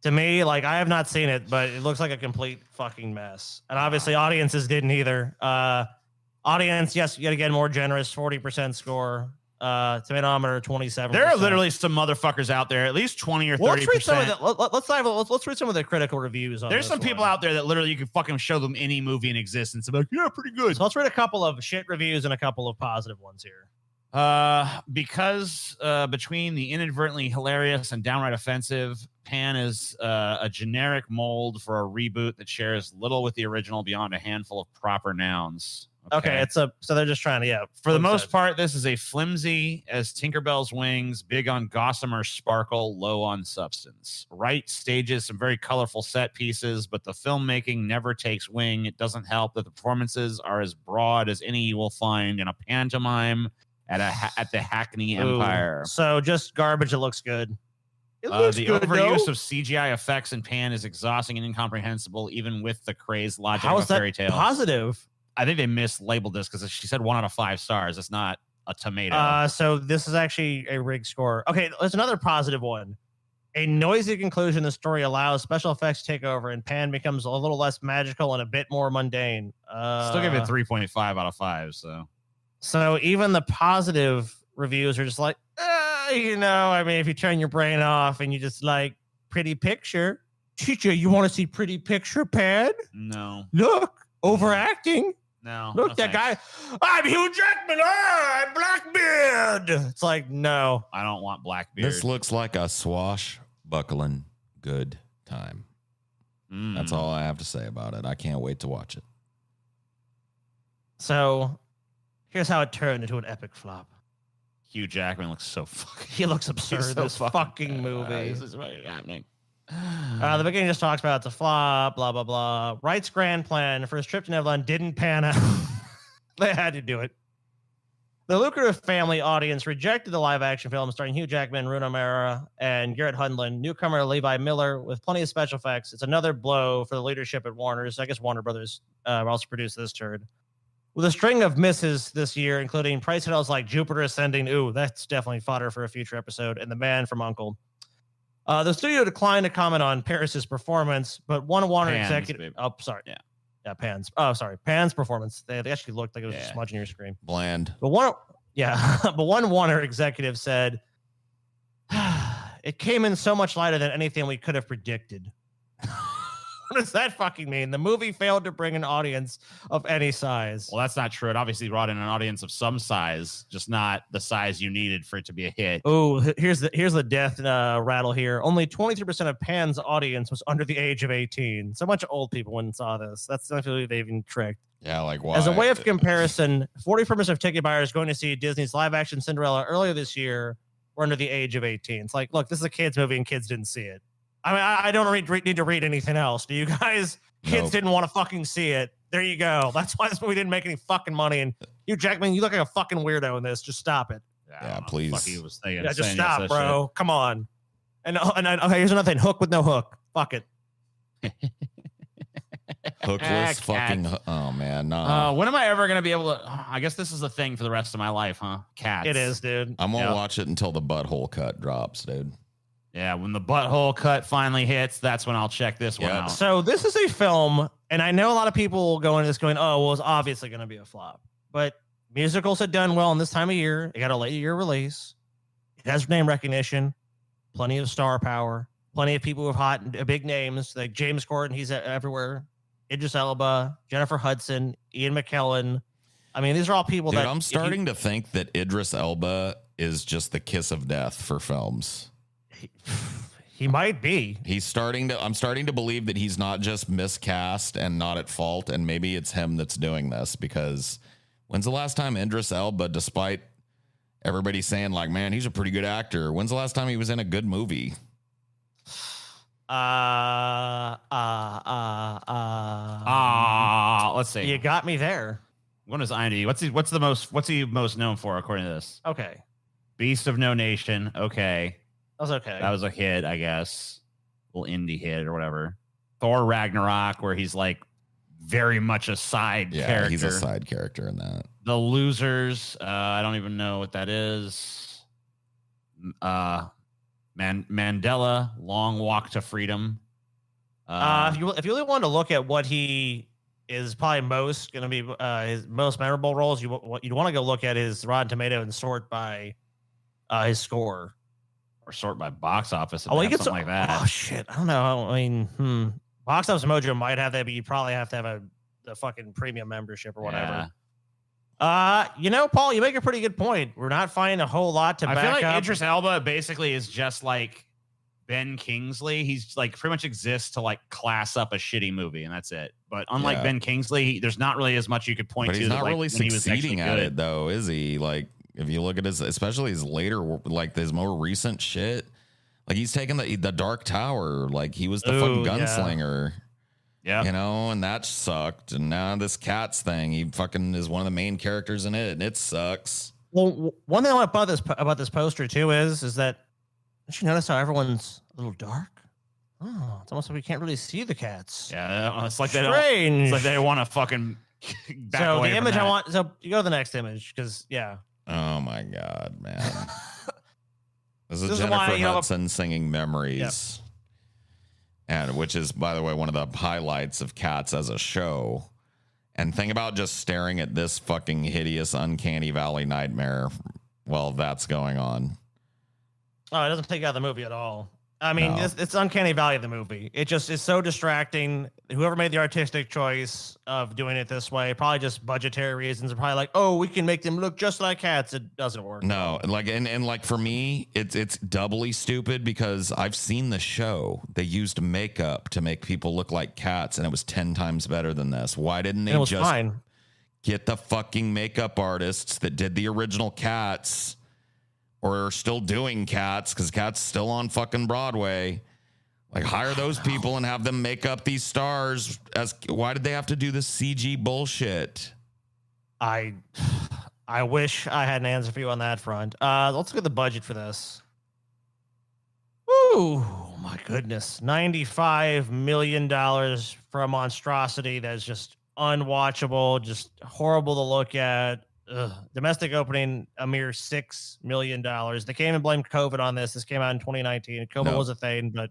S1: To me, like I have not seen it, but it looks like a complete fucking mess. And obviously, audiences didn't either. Audience, yes, yet again more generous, 40% score. Tomatometer 27%.
S3: There are literally some motherfuckers out there, at least 20 or 30%.
S1: Let's read some of the let's read some of the critical reviews on
S3: There's
S1: this
S3: some people
S1: one.
S3: out there that literally you can fucking show them any movie in existence. I'm like, yeah, pretty good.
S1: So let's read a couple of shit reviews and a couple of positive ones here.
S3: Because between the inadvertently hilarious and downright offensive, Pan is a generic mold for a reboot that shares little with the original beyond a handful of proper nouns.
S1: Okay, so they're just trying to
S3: For the most part, this is a flimsy as Tinkerbell's wings, big on gossamer sparkle, low on substance. Wright stages some very colorful set pieces, but the filmmaking never takes wing. It doesn't help that the performances are as broad as any you will find in a pantomime at the Hackney Empire.
S1: So just garbage. It looks good. It looks
S3: the
S1: good,
S3: overuse
S1: though.
S3: of CGI effects in Pan is exhausting and incomprehensible, even with the crazed logic
S1: How
S3: of a
S1: is that
S3: fairy tale.
S1: positive?
S3: I think they mislabeled this because she said 1 out of 5 stars. It's not a tomato.
S1: So this is actually a rig score. Okay, there's another positive one. A noisy conclusion. The story allows special effects to take over, and Pan becomes a little less magical and a bit more mundane.
S3: Still give it 3.5 out of 5.
S1: So even the positive reviews are just like, I mean, if you turn your brain off and you just like pretty picture, teacher, you want to see pretty picture, Pan?
S3: No.
S1: Look, overacting.
S3: No.
S1: Look, that guy. I'm Hugh Jackman. I'm Blackbeard. It's like, no.
S3: I don't want Blackbeard.
S2: This looks like a swashbuckling good time. That's all I have to say about it. I can't wait to watch it.
S1: So here's how it turned into an epic flop.
S3: Hugh Jackman looks so fucking.
S1: He looks absurd.
S3: so
S1: This fucking movie.
S3: This is what is happening.
S1: The beginning just talks about it's a flop, blah, blah, blah. Wright's grand plan for his trip to Neverland didn't pan out. They had to do it. The lucrative family audience rejected the live-action film starring Hugh Jackman, Rooney Mara, and Garrett Hedlund. Newcomer Levi Miller with plenty of special effects. It's another blow for the leadership at Warner's. I guess Warner Brothers also produced this turd. With a string of misses this year, including price titles like Jupiter Ascending. Ooh, that's definitely fodder for a future episode. And The Man from U.N.C.L.E. The studio declined to comment on Paris's performance, but one Warner executive. Oh, sorry. Yeah, Pan's. Oh, sorry. Pan's performance. They actually looked like it was just smudging your screen.
S2: Bland.
S1: But one Warner executive said, it came in so much lighter than anything we could have predicted. What does that fucking mean? The movie failed to bring an audience of any size.
S3: Well, that's not true. It obviously brought in an audience of some size, just not the size you needed for it to be a hit.
S1: Oh, here's the death rattle here. Only 23% of Pan's audience was under the age of 18. So much old people went and saw this. That's definitely they've been tricked.
S2: Yeah, like why?
S1: As a way of comparison, 44% of ticket buyers going to see Disney's live-action Cinderella earlier this year were under the age of 18. It's like, look, this is a kids movie and kids didn't see it. I mean, I don't need to read anything else. Do you guys? Kids didn't want to fucking see it. There you go. That's why this movie didn't make any fucking money. And Hugh Jackman, you look like a fucking weirdo in this. Just stop it.
S2: Yeah, please.
S1: Just stop, bro. Shit. Come on. And okay, here's another thing. Hook with no hook. Fuck it.
S2: Hookless fucking. Oh man, no.
S3: When am I ever gonna be able to? I guess this is a thing for the rest of my life, huh? Cats.
S1: It is, dude.
S2: I'm gonna watch it until the butthole cut drops, dude.
S3: Yeah, when the butthole cut finally hits, that's when I'll check this one out.
S1: So this is a film, and I know a lot of people go into this going, oh, well, it's obviously going to be a flop. But musicals had done well in this time of year. It got a late year release. It has name recognition, plenty of star power, plenty of people with hot, big names, like James Corden, he's everywhere. Idris Elba, Jennifer Hudson, Ian McKellen. I mean, these are all people that...
S2: I'm starting to think that Idris Elba is just the kiss of death for films.
S1: He might be. I'm
S2: starting to believe that he's not just miscast and not at fault, and maybe it's him that's doing this, because when's the last time Idris Elba, despite everybody saying like, man, he's a pretty good actor, when's the last time he was in a good movie?
S3: Let's see.
S1: You got me there.
S3: What is IMDb? What's he most known for according to this?
S1: Okay.
S3: Beast of No Nation. Okay.
S1: That was okay.
S3: That was a hit, I guess. A little indie hit or whatever. Thor Ragnarok, where he's like very much a side character.
S2: Yeah, he's a side character in that.
S3: The Losers. I don't even know what that is. Mandela, Long Walk to Freedom.
S1: If you really want to look at what he is probably most going to be his most memorable roles, you'd want to go look at his Rotten Tomato and sort by his score.
S3: Or sort by box office.
S1: Oh, you get
S3: something like that.
S1: Oh shit, I don't know. I mean, Box Office Mojo might have that, but you probably have to have a fucking premium membership or whatever. Paul, you make a pretty good point. We're not finding a whole lot to back up.
S3: I feel like Idris Elba basically is just like Ben Kingsley. He's like pretty much exists to like class up a shitty movie, and that's it. But unlike Ben Kingsley, there's not really as much you could point to.
S2: But he's not
S3: like,
S2: really succeeding at it, though, is he? Like, if you look at especially his later, like his more recent shit, like he's taken the Dark Tower, like he was the fucking gunslinger.
S3: Yeah.
S2: And that sucked. And now this Cats thing, he fucking is one of the main characters in it, and it sucks.
S1: Well, one thing I like about this poster too is that, did you notice how everyone's a little dark? Oh, it's almost like we can't really see the cats.
S3: Yeah, it's like
S1: Strange.
S3: It's like they want to fucking back
S1: so
S3: away
S1: the
S3: from
S1: image
S3: that.
S1: I want. So you go to the next image because
S2: Oh my god, man! This is
S1: This is
S2: Jennifer
S1: why,
S2: Hudson singing "Memories," and which is, by the way, one of the highlights of Cats as a show. And think about just staring at this fucking hideous, uncanny valley nightmare while that's going on.
S1: Oh, it doesn't take out the movie at all. I mean,
S2: No.
S1: it's uncanny valley of the movie. It just is so distracting. Whoever made the artistic choice of doing it this way, probably just budgetary reasons, are probably like, oh, we can make them look just like cats. It doesn't work.
S2: No, like and like for me, it's doubly stupid because I've seen the show. They used makeup to make people look like cats, and it was 10 times better than this. Why didn't they
S1: It was
S2: just
S1: fine.
S2: get the fucking makeup artists that did the original Cats? Or are still doing Cats, because Cats still on fucking Broadway. Like, hire those people and have them make up these stars. Why did they have to do this CG bullshit?
S1: I wish I had an answer for you on that front. Let's look at the budget for this. Ooh, my goodness. $95 million for a monstrosity that's just unwatchable, just horrible to look at. Ugh. Domestic opening, a mere $6 million. They came and blamed COVID on this. This came out in 2019. COVID was a thing, but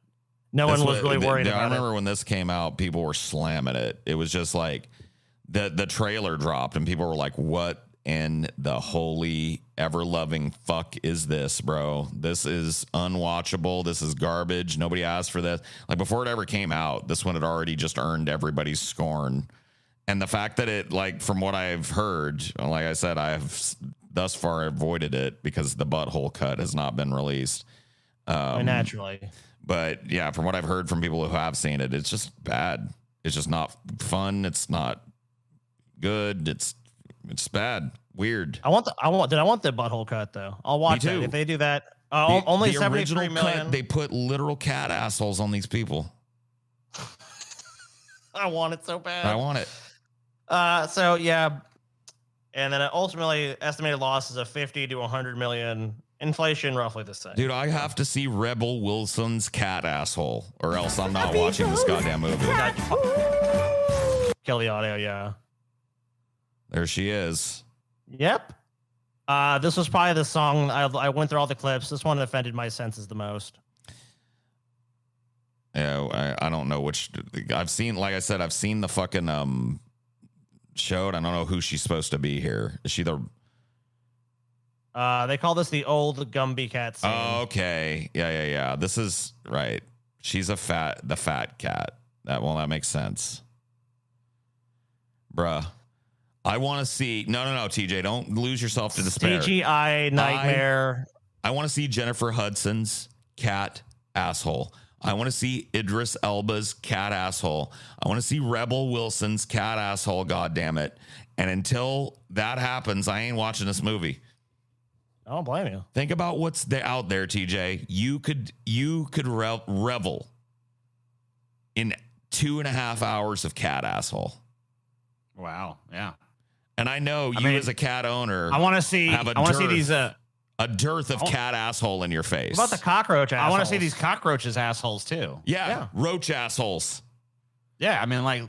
S1: no one was really worried about it.
S2: I remember when this came out, people were slamming it. It was just like the trailer dropped and people were like, what in the holy ever-loving fuck is this, bro? This is unwatchable. This is garbage. Nobody asked for this. Like, before it ever came out, this one had already just earned everybody's scorn. And the fact that it, like, from what I've heard, like I said, I have thus far avoided it because the butthole cut has not been released.
S1: Naturally.
S2: But yeah, from what I've heard from people who have seen it, it's just bad. It's just not fun. It's not good. It's bad. Weird.
S1: I want the butthole cut though. I'll watch it if they do that. Only 73 million.
S2: Cut, they put literal cat assholes on these people.
S1: I want it so bad.
S2: I want it.
S1: So yeah, and then ultimately estimated losses of 50 to 100 million. Inflation roughly the same.
S2: Dude, I have to see Rebel Wilson's cat asshole, or else I'm not watching this goddamn movie.
S1: Kill the audio, yeah.
S2: There she is.
S1: Yep. This was probably the song I went through all the clips. This one offended my senses the most.
S2: Yeah, I don't know which. I've seen, like I said, I've seen the fucking show. I don't know who she's supposed to be here. Is she the?
S1: They call this the old Gumby cat scene.
S2: Oh, okay. Yeah. This is right. She's the fat cat. That makes sense. Bruh. I want to see. No, TJ, don't lose yourself to despair.
S1: CGI nightmare.
S2: I want to see Jennifer Hudson's cat asshole. I want to see Idris Elba's cat asshole. I want to see Rebel Wilson's cat asshole. God damn it! And until that happens, I ain't watching this movie.
S1: I don't blame you.
S2: Think about what's out there, TJ. You could revel in 2.5 hours of cat asshole.
S3: Wow. Yeah.
S2: And I know you as a cat owner.
S3: I want to see. I want to see these.
S2: A dearth of cat asshole in your face.
S1: What about the cockroach assholes?
S3: I want to see these cockroaches assholes too.
S2: Yeah. Roach assholes.
S3: Yeah. I mean, like, if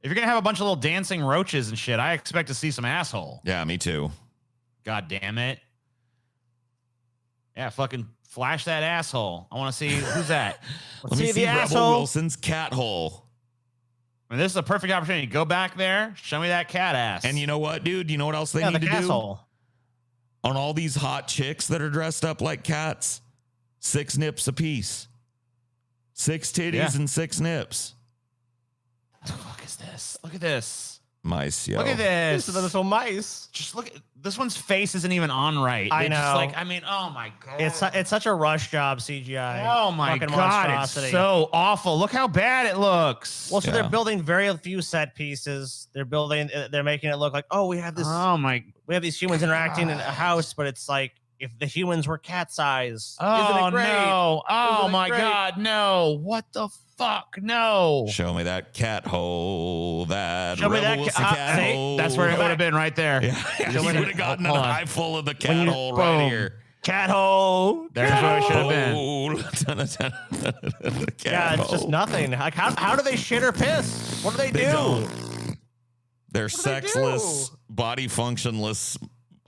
S3: you're going to have a bunch of little dancing roaches and shit, I expect to see some asshole.
S2: Yeah, me too.
S3: God damn it. Yeah, fucking flash that asshole. I want to see who's that.
S2: Let me see Rebel Wilson's cat hole.
S3: I mean, this is a perfect opportunity. Go back there, show me that cat ass.
S2: And you know what, dude? You know what else they need to do?
S1: Hole.
S2: On all these hot chicks that are dressed up like cats, 6 nips apiece. 6 titties and 6 nips.
S3: What the fuck is this? Look at this.
S2: Mice, yo.
S3: Look at this.
S1: These are the little mice.
S3: Just look at this one's face isn't even on right.
S1: I
S3: They
S1: know.
S3: Just like, I mean, oh my god.
S1: It's such a rush job CGI.
S3: Oh my
S1: fucking
S3: god, it's
S1: monstrosity.
S3: so awful. Look how bad it looks.
S1: Well, so
S2: Yeah.
S1: they're building very few set pieces. They're making it look like, oh, we have these humans interacting in a house, but it's like if the humans were cat size.
S3: Oh
S1: Isn't it great?
S3: no. Oh
S1: Isn't it
S3: my
S1: great?
S3: god, no. What the fuck? No.
S2: Show me that cat hole. That
S1: Show me
S2: Rebel
S1: that
S2: Wilson cat
S1: see?
S2: hole.
S3: That's where it would have been right there.
S2: Yeah, you would have gotten an
S3: Hold on.
S2: eye full of the cat
S1: you-
S2: hole right
S3: boom.
S2: here.
S1: Cat hole.
S3: There's where it should have been.
S2: Oh, the cat
S1: Yeah, it's just
S2: hole.
S1: nothing. Like how do they shit or piss? What do they do?
S2: don't. They're
S1: What do they
S2: sexless, body functionless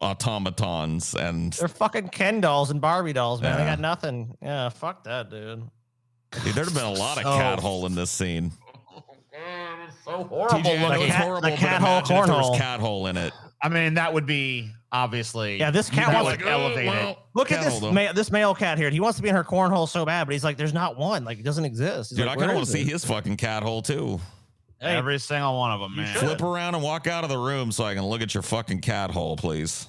S2: automatons, and
S1: They're fucking Ken dolls and Barbie dolls, man. They
S2: Yeah.
S1: got nothing. Yeah, fuck that, dude.
S2: dude, there'd have been a lot of
S1: Oh.
S2: cat hole in this scene.
S3: So horrible.
S2: TJ, I know
S1: The
S2: it's
S1: cat-
S2: horrible,
S1: the
S2: but
S1: cat hole
S2: imagine if there was
S1: cornhole.
S2: cat hole in it.
S3: I mean, that would be obviously.
S1: Yeah, this cat
S3: that
S1: wants
S3: would elevate it.
S1: Look at
S2: Cat
S1: this
S2: hole, though.
S1: this male cat here. He wants to be in her cornhole so bad, but he's like, there's not one. Like, it doesn't exist. He's
S2: Dude,
S1: like,
S2: I kind of
S1: where
S2: want to
S1: is
S2: see
S1: it?
S2: his fucking cat hole too.
S1: Hey,
S3: Every single one of them, man.
S2: Flip around and walk out of the room so I can look at your fucking cat hole, please.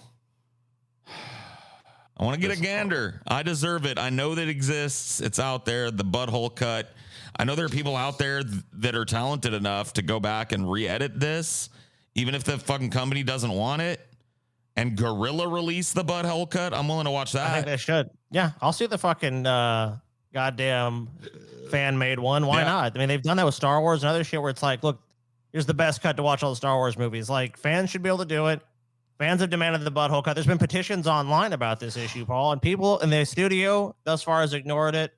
S2: I want to get a gander. I deserve it. I know that it exists. It's out there. The butthole cut. I know there are people out there that are talented enough to go back and re-edit this, even if the fucking company doesn't want it, and guerrilla release the butthole cut. I'm willing to watch
S1: I think
S2: that.
S1: they should. Yeah, I'll see the fucking goddamn fan made one. Why
S2: Yeah.
S1: not? I mean, they've done that with Star Wars and other shit where it's like, look, here's the best cut to watch all the Star Wars movies. Like, fans should be able to do it. Fans have demanded the butthole cut. There's been petitions online about this issue, Paul, and people in the studio thus far has ignored it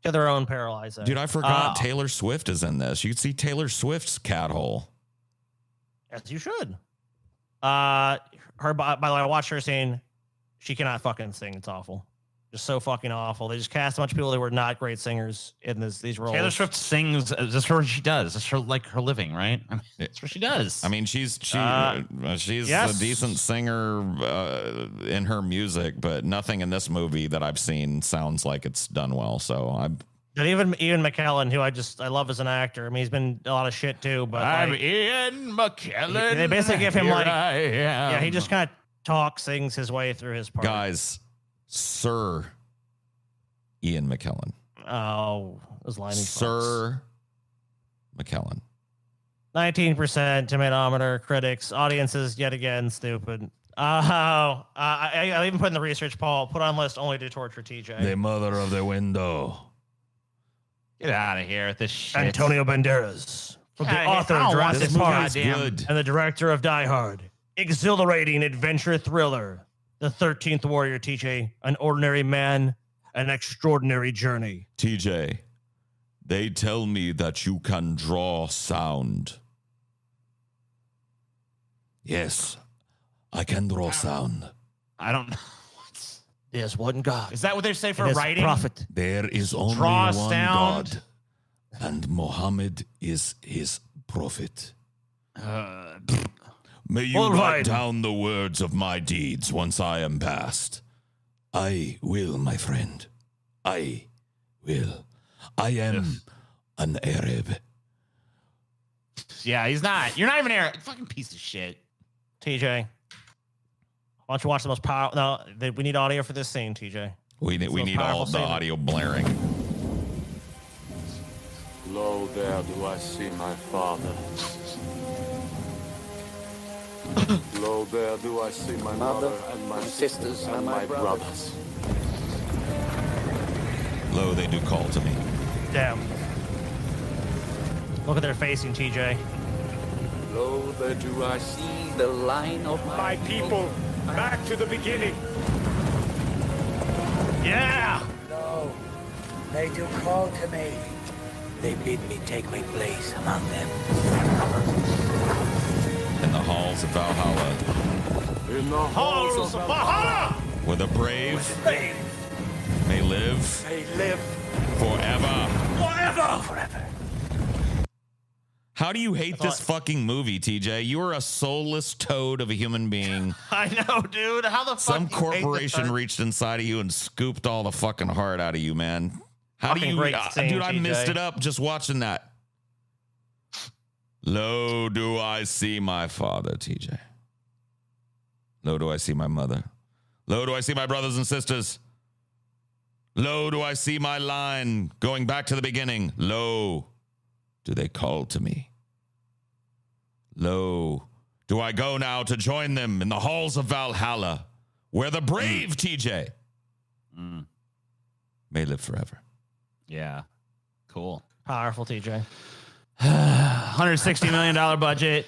S1: to their own peril, I say.
S2: Dude, I forgot Taylor Swift is in this. You can see Taylor Swift's cat hole.
S1: As you should. By the way, I watched her saying she cannot fucking sing. It's awful. Just so fucking awful. They just cast a bunch of people that were not great singers in these roles.
S3: Taylor Swift sings. That's what she does. That's her living, right? I mean, that's what she does.
S2: I mean, she's
S1: yes.
S2: a decent singer in her music, but nothing in this movie that I've seen sounds like it's done well. So I'm.
S1: But even Ian McKellen, who I love as an actor. I mean, he's been a lot of shit too. But
S3: I'm
S1: like,
S3: Ian McKellen.
S1: they basically give him
S3: Here
S1: like,
S3: I am.
S1: yeah, he just kind of sings his way through his part.
S2: Guys, Sir Ian McKellen.
S1: Oh, those lining
S2: Sir McKellen.
S1: 19% tomatometer, critics, audiences yet again stupid. I even put in the research, Paul, put on list only to torture TJ.
S2: The mother of the window.
S3: Get out of here with this shit.
S1: Antonio Banderas, from the
S3: Yeah,
S1: author
S3: I
S1: of
S3: don't want
S1: Jurassic
S3: this movie.
S1: Park
S3: Goddamn.
S2: Good.
S1: and the director of Die Hard. Exhilarating adventure thriller. The 13th Warrior, TJ. An ordinary man, an extraordinary journey.
S2: TJ, they tell me that you can draw sound. Yes, I can draw sound.
S3: I don't know.
S1: There's one God.
S3: Is that what they say for
S1: and his
S3: writing?
S1: prophet.
S2: There is only
S3: Draw
S2: one
S3: sound.
S2: God, and Muhammad is his prophet. May you
S1: All
S2: write
S1: right.
S2: down the words of my deeds once I am past. I will, my friend. I will. I am an Arab.
S3: Yeah, he's not. You're not even there. Fucking piece of shit.
S1: TJ. Why don't you watch the most powerful? No, we need audio for this scene, TJ.
S2: We
S1: the
S2: need all
S1: powerful
S2: the
S1: scene.
S2: audio blaring.
S5: Lo, there do I see my father. Lo, there do I see my mother and my sisters and my brothers.
S2: Lo, they do call to me.
S1: Damn. Look at their facing, TJ.
S5: Lo, there do I see
S8: The line of
S5: my people back to the beginning.
S1: Yeah.
S8: No, they do call to me. They bid me take my place among them.
S2: In the halls of Valhalla,
S5: In the halls of Valhalla.
S2: where the brave live
S8: live
S2: forever. How do you hate this fucking movie, TJ? You are a soulless toad of a human being.
S1: I know, dude. How the fuck?
S2: Some
S1: you hate
S2: corporation reached inside of you and scooped all the fucking heart out of you, man. How do
S1: Fucking
S2: you,
S1: great scene,
S2: dude? I missed
S1: TJ.
S2: it up just watching that. Lo, do I see my father, TJ? Lo, do I see my mother? Lo, do I see my brothers and sisters? Lo, do I see my line going back to the beginning? Lo, do they call to me? Lo, do I go now to join them in the halls of Valhalla, where the brave TJ may live forever?
S3: Yeah. Cool.
S1: Powerful TJ.
S3: $160 million budget,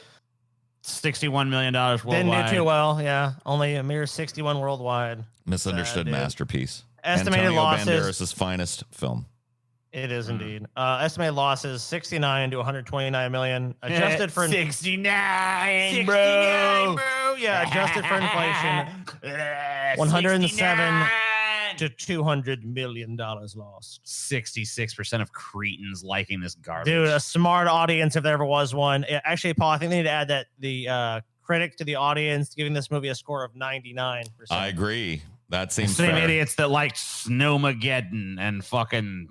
S3: $61 million worldwide.
S1: Didn't do too well. Yeah, only a mere 61 worldwide.
S2: Misunderstood
S1: Dude.
S2: masterpiece.
S1: Estimated
S2: Antonio
S1: losses.
S2: Banderas' finest film.
S1: It is indeed. Estimated losses 69 to 129 million. Adjusted for
S3: 69,
S1: bro. Yeah, adjusted for inflation, 107 to 200 million dollars lost.
S3: 66% of Cretans liking this garbage.
S1: Dude, a smart audience if there ever was one. Actually, Paul, I think they need to add that the critic to the audience giving this movie a score of 99%.
S2: I agree. That seems
S3: same
S2: fair.
S3: idiots that liked Snowmageddon and fucking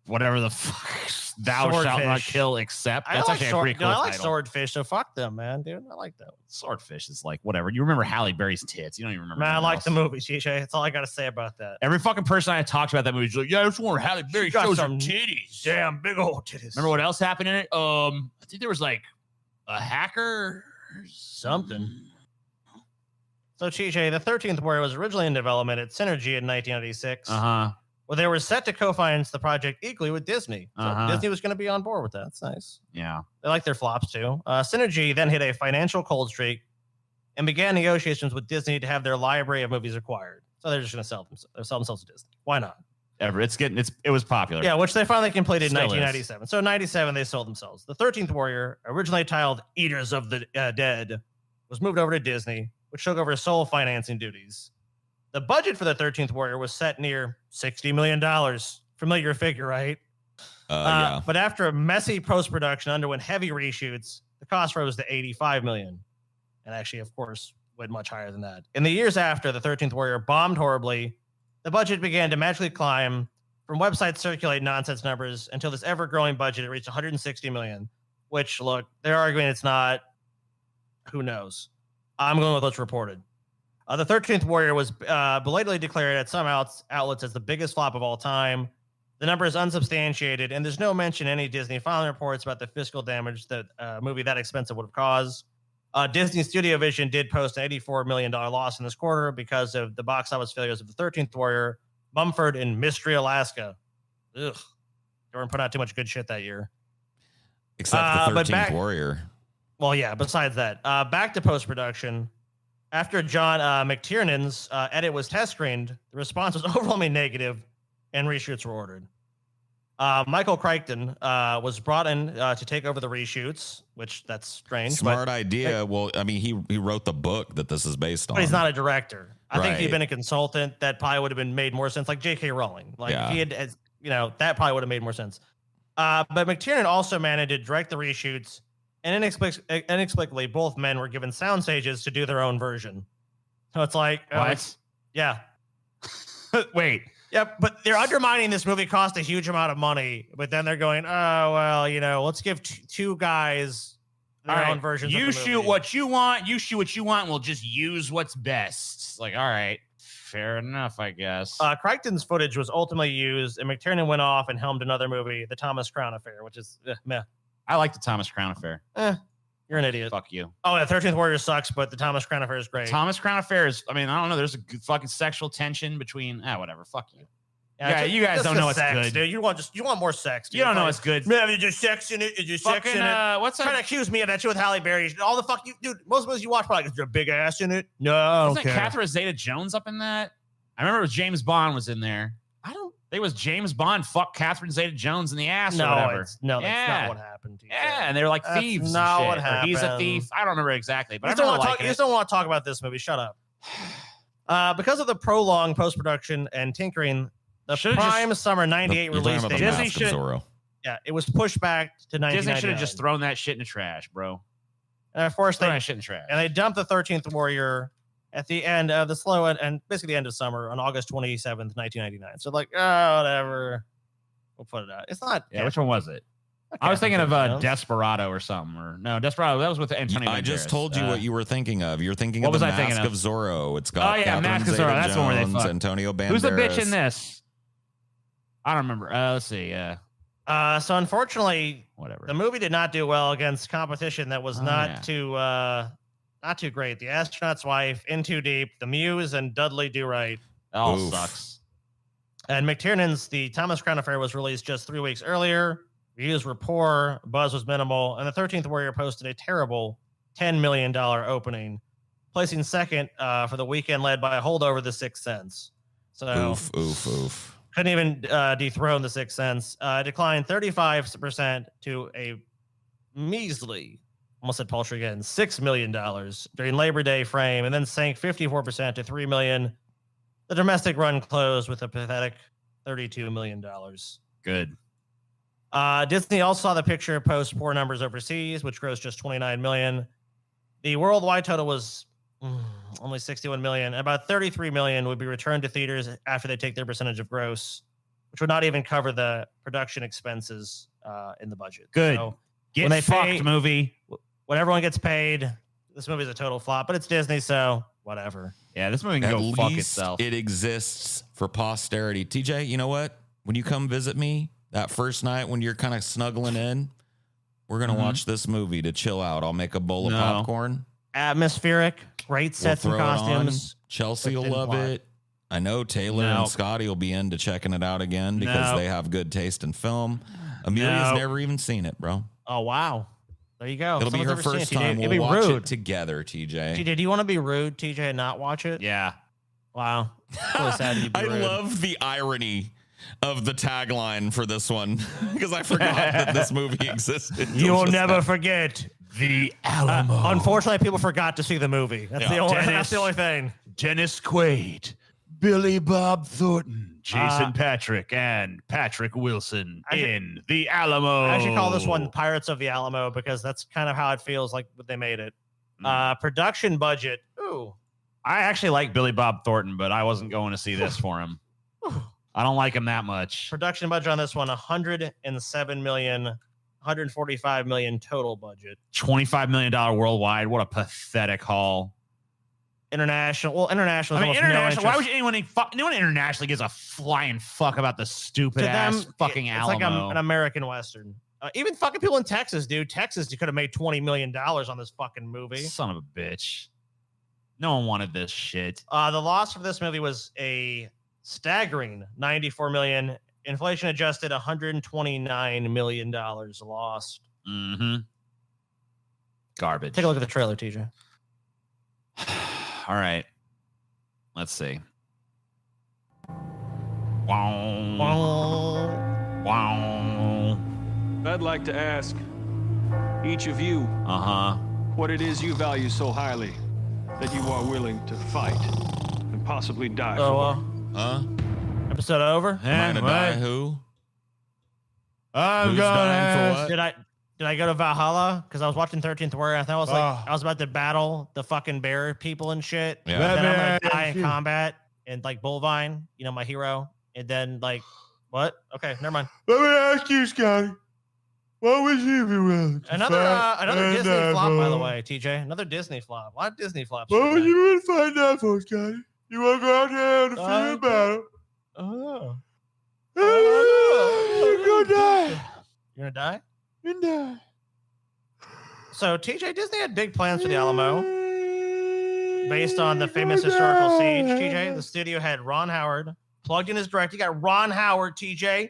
S3: whatever the fuck thou shalt not
S1: Swordfish.
S3: kill except.
S1: I
S3: That's
S1: like,
S3: actually a pretty cool
S1: I like
S3: title.
S1: Swordfish, so fuck them, man, dude. I like that.
S3: Swordfish is like whatever. You remember Halle Berry's tits. You don't even remember.
S1: Man, I
S3: anything
S1: like
S3: else.
S1: the movie, TJ. That's all I got to say about that.
S3: Every fucking person I talked about that movie is like, yeah, I just want Halle Berry
S1: got
S3: shows her
S1: some
S3: titties.
S1: Damn, big old titties.
S3: Remember what else happened in it? I think there was like a hacker or
S1: Something. So, TJ, the 13th Warrior was originally in development at Synergy in 1996.
S3: Uh-huh.
S1: Well, they were set to co-finance the project equally with Disney. So
S3: Uh-huh.
S1: Disney was going to be on board with that. That's nice.
S3: Yeah.
S1: They like their flops, too. Synergy then hit a financial cold streak and began negotiations with Disney to have their library of movies acquired. So they're just going to sell themselves to Disney. Why not?
S3: It was popular.
S1: Yeah, which they finally completed in
S3: Still is.
S1: 1997. So in 97, they sold themselves. The 13th Warrior, originally titled Eaters of the Dead, was moved over to Disney, which took over sole financing duties. The budget for the 13th Warrior was set near $60 million. Familiar figure, right?
S2: Yeah.
S1: But after a messy post-production underwent heavy reshoots, the cost rose to $85 million. And actually, of course, went much higher than that. In the years after, the 13th Warrior bombed horribly. The budget began to magically climb from websites circulate nonsense numbers until this ever-growing budget it reached $160 million, which, look, they're arguing it's not. Who knows? I'm going with what's reported. The 13th Warrior was belatedly declared at some outlets as the biggest flop of all time. The number is unsubstantiated, and there's no mention in any Disney filing reports about the fiscal damage that a movie that expensive would have caused. Disney Studio Vision did post an $84 million loss in this quarter because of the box office failures of the 13th Warrior, Mumford, and Mystery Alaska. Ugh. They weren't putting out too much good shit that year.
S2: Except the
S1: but
S2: 13th Warrior.
S1: Well, yeah, besides that. Back to post-production. After John McTiernan's edit was test screened, the response was overwhelmingly negative, and reshoots were ordered. Michael Crichton was brought in to take over the reshoots, which that's strange.
S2: Smart idea. Well, I mean, he wrote the book that this is based on.
S1: But he's not a director. I think if he'd
S2: Right.
S1: been a consultant, that probably would have been made more sense. Like J.K. Rowling. Like
S2: Yeah.
S1: if he had, that probably would have made more sense. But McTiernan also managed to direct the reshoots, and inexplicably, both men were given sound stages to do their own version. So it's like,
S3: What?
S1: Yeah.
S3: Wait.
S1: Yeah, but they're undermining this movie cost a huge amount of money, but then they're going, oh, well, let's give two guys their own versions
S3: You
S1: of the
S3: shoot
S1: movie.
S3: what you want. You shoot what you want. And we'll just use what's best. It's like, all right, fair enough, I guess.
S1: Crichton's footage was ultimately used, and McTiernan went off and helmed another movie, The Thomas Crown Affair, which is meh.
S3: I like the Thomas Crown Affair.
S1: You're an idiot.
S3: Fuck you.
S1: Oh, the 13th Warrior sucks, but The Thomas Crown Affair is great.
S3: Thomas Crown Affair is, I mean, I don't know. There's a good fucking sexual tension between, whatever. Fuck you. Yeah,
S1: it's
S3: you guys
S1: just
S3: don't
S1: the
S3: know it's
S1: sex,
S3: good.
S1: dude. You want more sex. Dude.
S3: You don't know it's good.
S1: Man, is there sex in it? Is there sex
S3: Fucking,
S1: in it?
S3: what's
S1: Trying to
S3: that?
S1: accuse me of that shit with Halle Berry. All the fuck you, dude. Most movies you watch, probably, is there a big ass in it? No, I don't
S3: Wasn't
S1: care.
S3: Catherine Zeta-Jones up in that? I remember it was James Bond was in there. I think it was James Bond fuck Catherine Zeta-Jones in the ass or
S1: No,
S3: whatever.
S1: that's
S3: Yeah.
S1: not what happened. TJ.
S3: Yeah, and they're like
S1: That's
S3: thieves.
S1: not
S3: and
S1: what
S3: shit. Or he's a
S1: happened.
S3: thief. I don't remember exactly, but
S1: You
S3: I
S1: just don't
S3: remember
S1: want to talk.
S3: liking
S1: You
S3: it.
S1: just don't want to talk about this movie. Shut up. Because of the prolonged post-production and tinkering, The
S3: Should've
S1: prime summer '98
S2: You're talking
S1: release
S2: about
S1: date.
S2: the
S3: Disney
S2: Mask of
S3: should-
S2: Zorro.
S1: Yeah, it was pushed back to 1999.
S3: Disney should have just thrown that shit in the trash, bro.
S1: And of course,
S3: Throw
S1: they
S3: that shit in the trash.
S1: and they dumped the 13th Warrior at the end of the slow and basically the end of summer on August 27th, 1999. So like, oh, whatever. We'll put it out. It's not.
S3: Yeah, which one was it? I was thinking of Desperado or something. Or no, Desperado. That was with Antonio
S2: I just
S3: Banderas.
S2: told you what you were thinking of. You're thinking
S3: What
S2: of the
S3: was I thinking
S2: Mask
S3: of?
S2: of Zorro. It's got
S3: Catherine
S2: Mask of Zorro.
S3: That's the one where they fuck.
S2: Antonio Banderas.
S3: Who's the bitch in this? I don't remember. Let's see.
S1: So unfortunately,
S3: Whatever.
S1: the movie did not do well against competition that was not
S3: yeah.
S1: too great. The Astronaut's Wife, In Too Deep, The Muse, and Dudley Do Right.
S3: It all
S2: Oof.
S3: sucks.
S1: And McTiernan's The Thomas Crown Affair was released just 3 weeks earlier. Reviews were poor, buzz was minimal, and the 13th Warrior posted a terrible $10 million opening, placing second for the weekend, led by a holdover, The Sixth Sense. So
S2: Oof.
S1: couldn't even dethrone The Sixth Sense. Declined 35% to a measly, almost said paltry again, $6 million during Labor Day frame, and then sank 54% to $3 million. The domestic run closed with a pathetic $32 million.
S3: Good.
S1: Disney also saw the picture post poor numbers overseas, which grossed just $29 million. The worldwide total was only $61 million. About $33 million would be returned to theaters after they take their percentage of gross, which would not even cover the production expenses in the budget.
S3: Good.
S1: So
S3: Get
S1: when they
S3: fucked,
S1: pay-
S3: movie.
S1: when everyone gets paid, this movie's a total flop, but it's Disney, so whatever.
S3: Yeah, this movie can
S2: At
S3: go fuck
S2: least
S3: itself.
S2: it exists for posterity. TJ, you know what? When you come visit me that first night when you're kind of snuggling in, we're going to watch this movie to chill out. I'll make a bowl of
S3: No.
S2: popcorn.
S1: Atmospheric, great sets
S2: We'll
S1: and
S2: throw it on.
S1: costumes.
S2: Chelsea
S1: but
S2: will
S1: didn't
S2: love
S1: plot.
S2: it. I know Taylor
S3: No.
S2: and Scotty will be into checking it out again because
S3: No.
S2: they have good taste in film. Amelia's
S3: No.
S2: never even seen it, bro.
S1: Oh, wow. There you go.
S2: It'll be
S1: Someone's
S2: her
S1: never seen
S2: first
S1: it, TJ.
S2: time.
S1: It'd
S2: We'll
S1: be
S2: watch
S1: rude.
S2: it together, TJ.
S1: TJ, do you want to be rude, TJ, and not watch it?
S3: Yeah.
S1: Wow. It's really sad that you'd be
S2: I
S1: rude.
S2: love the irony of the tagline for this one because I forgot that this movie existed. till
S1: You'll
S2: just
S1: never
S2: now.
S1: forget.
S3: The Alamo.
S1: Unfortunately, people forgot to see the movie. That's,
S2: Yeah.
S1: the, only,
S3: Dennis.
S1: that's the only thing.
S3: Dennis Quaid, Billy Bob Thornton, Jason
S1: Uh,
S3: Patrick, and Patrick Wilson
S1: I should-
S3: in The Alamo.
S1: I should call this one Pirates of the Alamo because that's kind of how it feels like when they made it. Production budget. Ooh.
S3: I actually like Billy Bob Thornton, but I wasn't going to see this for him. I don't like him that much.
S1: Production budget on this one, $107 million, $145 million total budget.
S3: $25 million worldwide. What a pathetic haul.
S1: International. Well, international.
S3: I mean,
S1: Is almost
S3: international.
S1: No
S3: Why
S1: interest.
S3: would anyone internationally gives a flying fuck about the stupid
S1: To them,
S3: ass fucking
S1: it's
S3: Alamo?
S1: like an American Western. Even fucking people in Texas, dude. Texas, you could have made $20 million on this fucking movie.
S3: Son of a bitch. No one wanted this shit.
S1: The loss for this movie was a staggering $94 million. Inflation adjusted, $129 million lost.
S3: Mm-hmm. Garbage.
S1: Take a look at the trailer, TJ.
S3: All right. Let's see. Wow. Wow.
S6: I'd like to ask each of you
S3: Uh-huh.
S6: what it is you value so highly that you are willing to fight and possibly die
S1: So,
S6: for.
S2: Huh?
S1: episode over.
S2: Am I gonna die? Who?
S3: I'm
S2: Who's dying for what?
S1: Did I go to Valhalla? Because I was watching 13th Warrior. I thought I was like, I was about to battle the fucking bear people and shit.
S2: Yeah.
S1: And then I'm gonna die in combat and like Bullvine, my hero. And then like, what? Okay, never mind.
S6: Let me ask you, Scotty. What would you be willing to
S1: Another Disney flop, by the way, TJ. Another Disney flop. A lot of Disney flops.
S6: What would
S1: today.
S6: you really find out for, Scotty? You want to go out there and field battle?
S1: Oh.
S6: You're gonna die.
S1: You're gonna die?
S6: You die.
S1: So TJ, Disney had big plans for the Alamo based on the famous historical siege. TJ, the studio had Ron Howard plugged in as director. You got Ron Howard, TJ.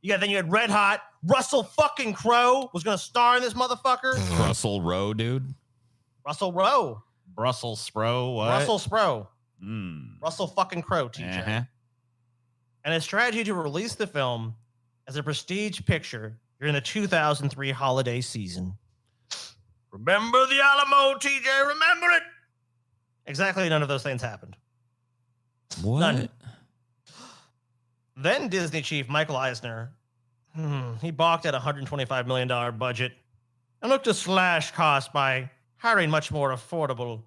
S1: Then you had Red Hot. Russell fucking Crowe was gonna star in this motherfucker.
S2: Russell Rowe, dude.
S1: Russell Rowe.
S3: Brussels Spro. What?
S1: Russell Sprowe.
S3: Mm.
S1: Russell fucking Crowe, TJ.
S3: Uh-huh.
S1: And his strategy to release the film as a prestige picture during the 2003 holiday season. Remember the Alamo, TJ. Remember it. Exactly none of those things happened.
S2: What?
S1: None. Then Disney chief Michael Eisner, he balked at a $125 million budget and looked to slash costs by hiring much more affordable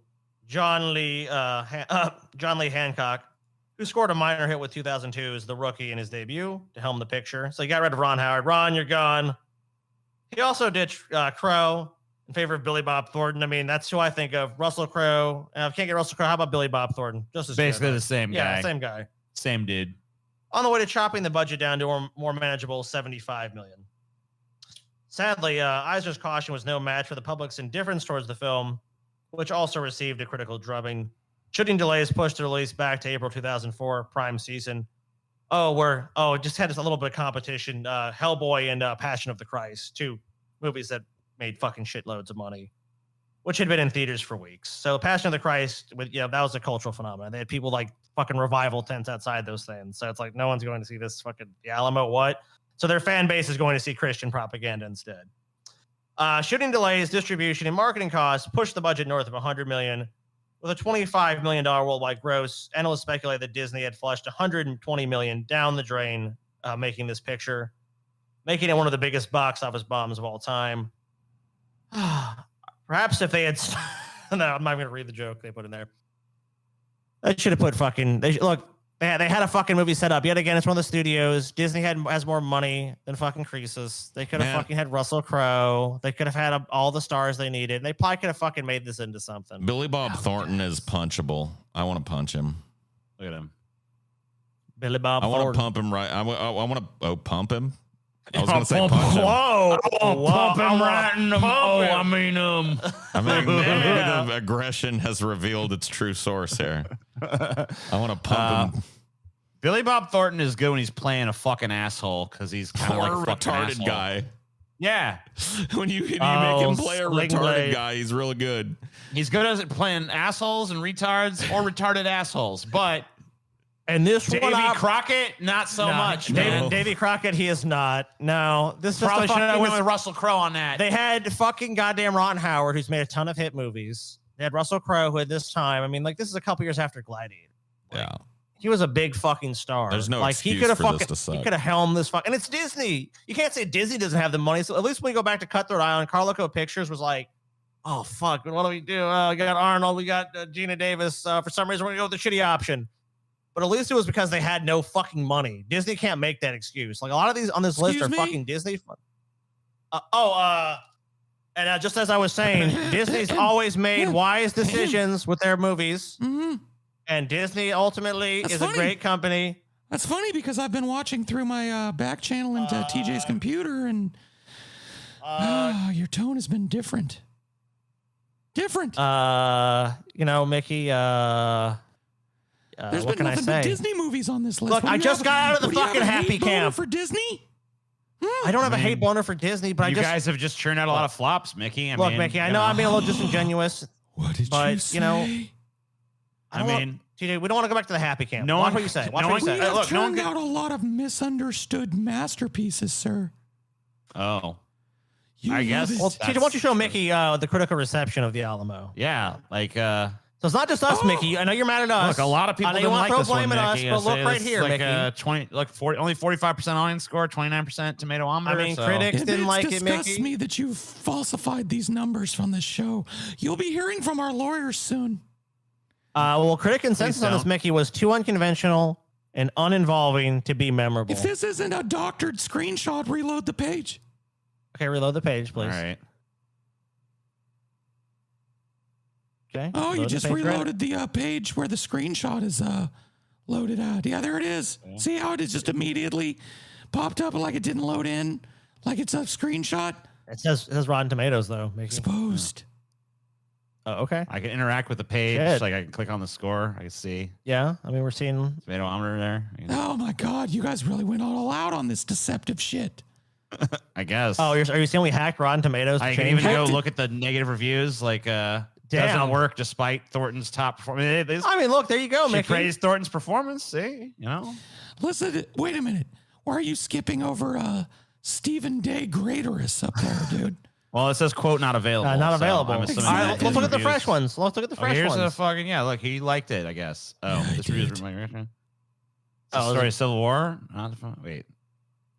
S1: John Lee Hancock, who scored a minor hit with 2002's The Rookie in his debut to helm the picture. So he got rid of Ron Howard. Ron, you're gone. He also ditched Crowe in favor of Billy Bob Thornton. I mean, that's who I think of. Russell Crowe. If I can't get Russell Crowe, how about Billy Bob Thornton? Just as
S3: Basically
S1: good,
S3: the same guy.
S1: Yeah, same guy.
S3: Same dude.
S1: On the way to chopping the budget down to a more manageable $75 million. Sadly, Eisner's caution was no match for the public's indifference towards the film, which also received a critical drubbing. Shooting delays pushed the release back to April 2004 prime season. Just had a little bit of competition. Hellboy and Passion of the Christ, two movies that made fucking shitloads of money, which had been in theaters for weeks. So Passion of the Christ, that was a cultural phenomenon. They had people like fucking revival tents outside those things. So it's like, no one's going to see this fucking The Alamo, what? So their fan base is going to see Christian propaganda instead. Shooting delays, distribution, and marketing costs pushed the budget north of $100 million. With a $25 million worldwide gross, analysts speculate that Disney had flushed $120 million down the drain, making this picture, making it one of the biggest box office bombs of all time. Perhaps if they had... No, I'm not going to read the joke they put in there. They should have put fucking... They had a fucking movie set up. Yet again, it's one of the studios. Disney has more money than fucking Croesus. They could have fucking had Russell Crowe. They could have had all the stars they needed. They probably could have fucking made this into something.
S2: Billy Bob Thornton is punchable. I want to punch him.
S3: Look at him.
S1: Billy Bob
S2: I want
S1: Thornton.
S2: to pump him right. I want to pump him. I was going to say punch him.
S1: Whoa!
S3: Pump him right in the... I mean,
S2: the aggression has revealed its true source here. I want to pump him.
S3: Billy Bob Thornton is good when he's playing a fucking asshole because he's kind of like a
S2: retarded
S3: asshole.
S2: guy.
S3: Yeah.
S2: When you make him play a retarded guy, he's really good.
S3: He's good at playing assholes and retards or retarded assholes. But
S1: and this
S3: Davy Crockett, not so much.
S1: Davy Crockett, he is not. No, this
S3: probably should have went with Russell Crowe on that.
S1: They had fucking goddamn Ron Howard, who's made a ton of hit movies. They had Russell Crowe, who at this time, I mean, like this is a couple years after Gladiator.
S2: Yeah.
S1: He was a big fucking star.
S2: There's no excuse
S1: he could have
S2: for this to suck.
S1: He could have helmed this and it's Disney. You can't say Disney doesn't have the money. So at least when you go back to Cutthroat Island, Carloco Pictures was like, oh fuck, what do we do? We got Arnold, we got Gina Davis. For some reason, we're gonna go with the shitty option. But at least it was because they had no fucking money. Disney can't make that excuse. Like a lot of these on this list are fucking Disney. And just as I was saying, Disney's always made wise decisions with their movies.
S2: Mm-hmm.
S1: And Disney ultimately is a great company.
S2: That's funny because I've been watching through my back channel into TJ's computer, and your tone has been different. Different.
S1: Mickey.
S2: There's
S1: what
S2: been
S1: can I
S2: nothing
S1: say?
S2: but Disney movies on this list.
S1: Look, I just got out of the fucking happy camp
S2: for Disney.
S1: I don't have a hate boner for Disney, but
S3: you guys have just churned out a lot of flops, Mickey. I mean,
S1: Mickey, I know I'm being a little disingenuous.
S2: What did you say?
S1: TJ, we don't want to go back to the happy camp.
S2: Watch
S1: what you say. Watch what you say.
S2: Look, turned out a lot of misunderstood masterpieces, sir.
S3: Oh,
S2: I
S1: guess. Well, TJ, why don't you show Mickey the critical reception of the Alamo?
S3: Yeah,
S1: So it's not just us, Mickey. I know you're mad at us.
S3: Look, a lot of people didn't like this one, Mickey.
S1: But look right here, Mickey.
S3: Only 45% audience score, 29% tomatometer.
S1: I mean, critics didn't like it, Mickey.
S2: It disgusts me that you've falsified these numbers from the show. You'll be hearing from our lawyers soon.
S1: Critic consensus on this, Mickey, was too unconventional and uninvolving to be memorable.
S2: If this isn't a doctored screenshot, reload the page.
S1: Okay, reload the page, please.
S3: All right.
S1: Okay.
S2: Oh, you just reloaded the page where the screenshot is loaded out. Yeah, there it is. Yeah. See how it is just immediately popped up like it didn't load in, like it's a screenshot?
S1: It says Rotten Tomatoes, though.
S2: Exposed.
S1: Oh, okay.
S3: I can interact with the page.
S1: Shit.
S3: Like I can click on the score. I can see.
S1: Yeah, I mean, we're seeing
S3: tomatometer there.
S2: Oh, my God. You guys really went all out on this deceptive shit.
S3: I guess.
S1: Oh, are you saying we hacked Rotten Tomatoes?
S3: I can even go look at the negative reviews. Doesn't work despite Thornton's top performance.
S1: I mean, look, there you go, Mickey.
S3: Praise Thornton's performance. See,
S2: Listen, wait a minute. Why are you skipping over Stephen Day Greaterus up there, dude?
S3: Well, it says quote not available.
S1: Not available.
S3: So
S1: All right, let's look at the fresh ones. Let's look at the fresh
S3: here's
S1: ones.
S3: Here's a fucking look, he liked it, I guess. Oh, this review's The
S1: Oh,
S3: story of Civil War? Wait.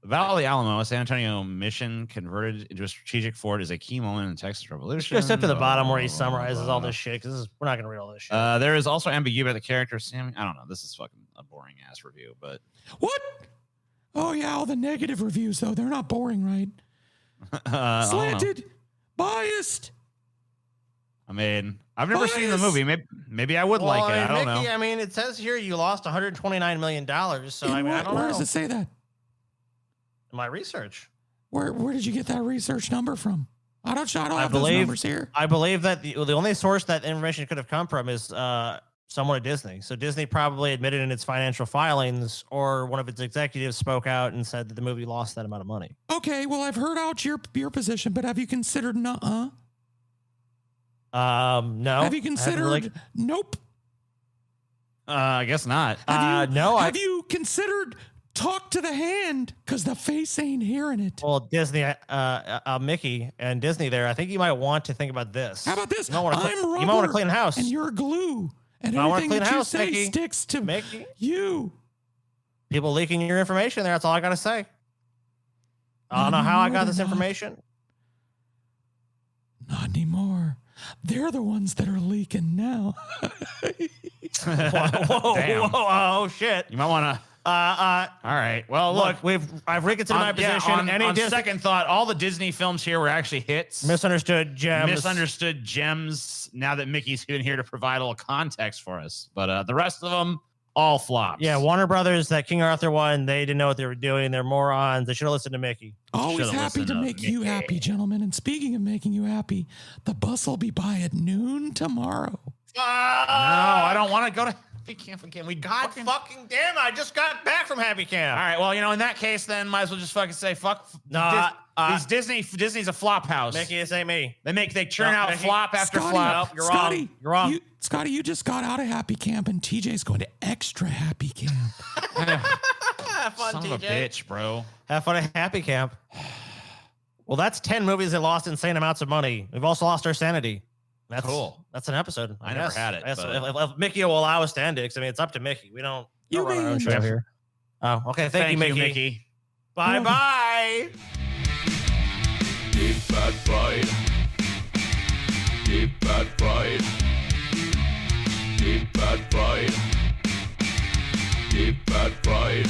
S3: The Battle of the Alamo, a San Antonio mission converted into a strategic fort, is a key moment in the Texas Revolution.
S1: Go step to the bottom where he summarizes all this shit because we're not going to read all this shit.
S3: There is also ambiguity about the character Sammy. I don't know. This is fucking a boring ass review, but
S2: What? Oh yeah, all the negative reviews though, they're not boring, right? Slanted, biased.
S3: I mean, I've never seen the movie. Maybe I would like it. I don't know.
S1: I mean, it says here you lost $129 million. So I mean, I don't know.
S2: Where does it say that?
S1: My research.
S2: Where did you get that research number from? I don't have those
S1: believe
S2: numbers here.
S1: I believe that the only source that information could have come from is someone at Disney. So Disney probably admitted in its financial filings, or one of its executives spoke out and said that the movie lost that amount of money.
S2: Okay, well, I've heard out your position, but have you considered
S1: No.
S2: Have you considered nope?
S3: I guess not.
S1: No.
S2: Have you considered talk to the hand? Because the face ain't hearing it.
S1: Well, Disney, Mickey and Disney there, I think you might want to think about this.
S2: How about this?
S1: You might want
S2: I'm
S1: to clean house.
S2: And you're glue. And
S1: I want to
S2: everything
S1: clean
S2: that you
S1: house,
S2: say
S1: Mickey.
S2: sticks to
S1: Mickey.
S2: you.
S1: People leaking your information there. That's all I got to say. I don't know how I got this information.
S2: Not anymore. They're the ones that are leaking now.
S1: Whoa,
S3: Damn.
S1: oh shit.
S3: You might want to. All right. Well, look,
S1: I've reconsidered my position.
S3: On second thought, all the Disney films here were actually hits.
S1: Misunderstood gems.
S3: Now that Mickey's been here to provide a little context for us, but the rest of them all flops.
S1: Yeah, Warner Brothers, that King Arthur one, they didn't know what they were doing. They're morons. They should have listened to Mickey.
S2: Always happy to make you happy, gentlemen. And speaking of making you happy, the bus will be by at noon tomorrow.
S3: No, I don't want to go to Happy Camp again.
S1: God fucking damn it. I just got back from Happy Camp.
S3: All right, well, in that case, then might as well just fucking say fuck.
S1: No,
S3: Disney's a flop house.
S1: Mickey, this ain't me.
S3: They churn out
S1: Mickey.
S3: flop after flop.
S1: You're wrong. You're wrong.
S2: Scotty, you just got out of Happy Camp, and TJ's going to extra Happy Camp.
S1: Have fun,
S3: Son
S1: TJ.
S3: of a bitch, bro.
S1: Have fun at Happy Camp. Well, that's 10 movies that lost insane amounts of money. We've also lost our sanity. That's
S3: cool.
S1: That's an episode.
S3: I never had it,
S1: If Mickey will allow us to end it, because I mean, it's up to Mickey. We don't run our own show
S2: may.
S1: here. Oh, okay. Thank you, Mickey.
S3: Bye bye.
S5: Deep fat fried. Deep fat fried. Deep fat fried. Deep fat fried.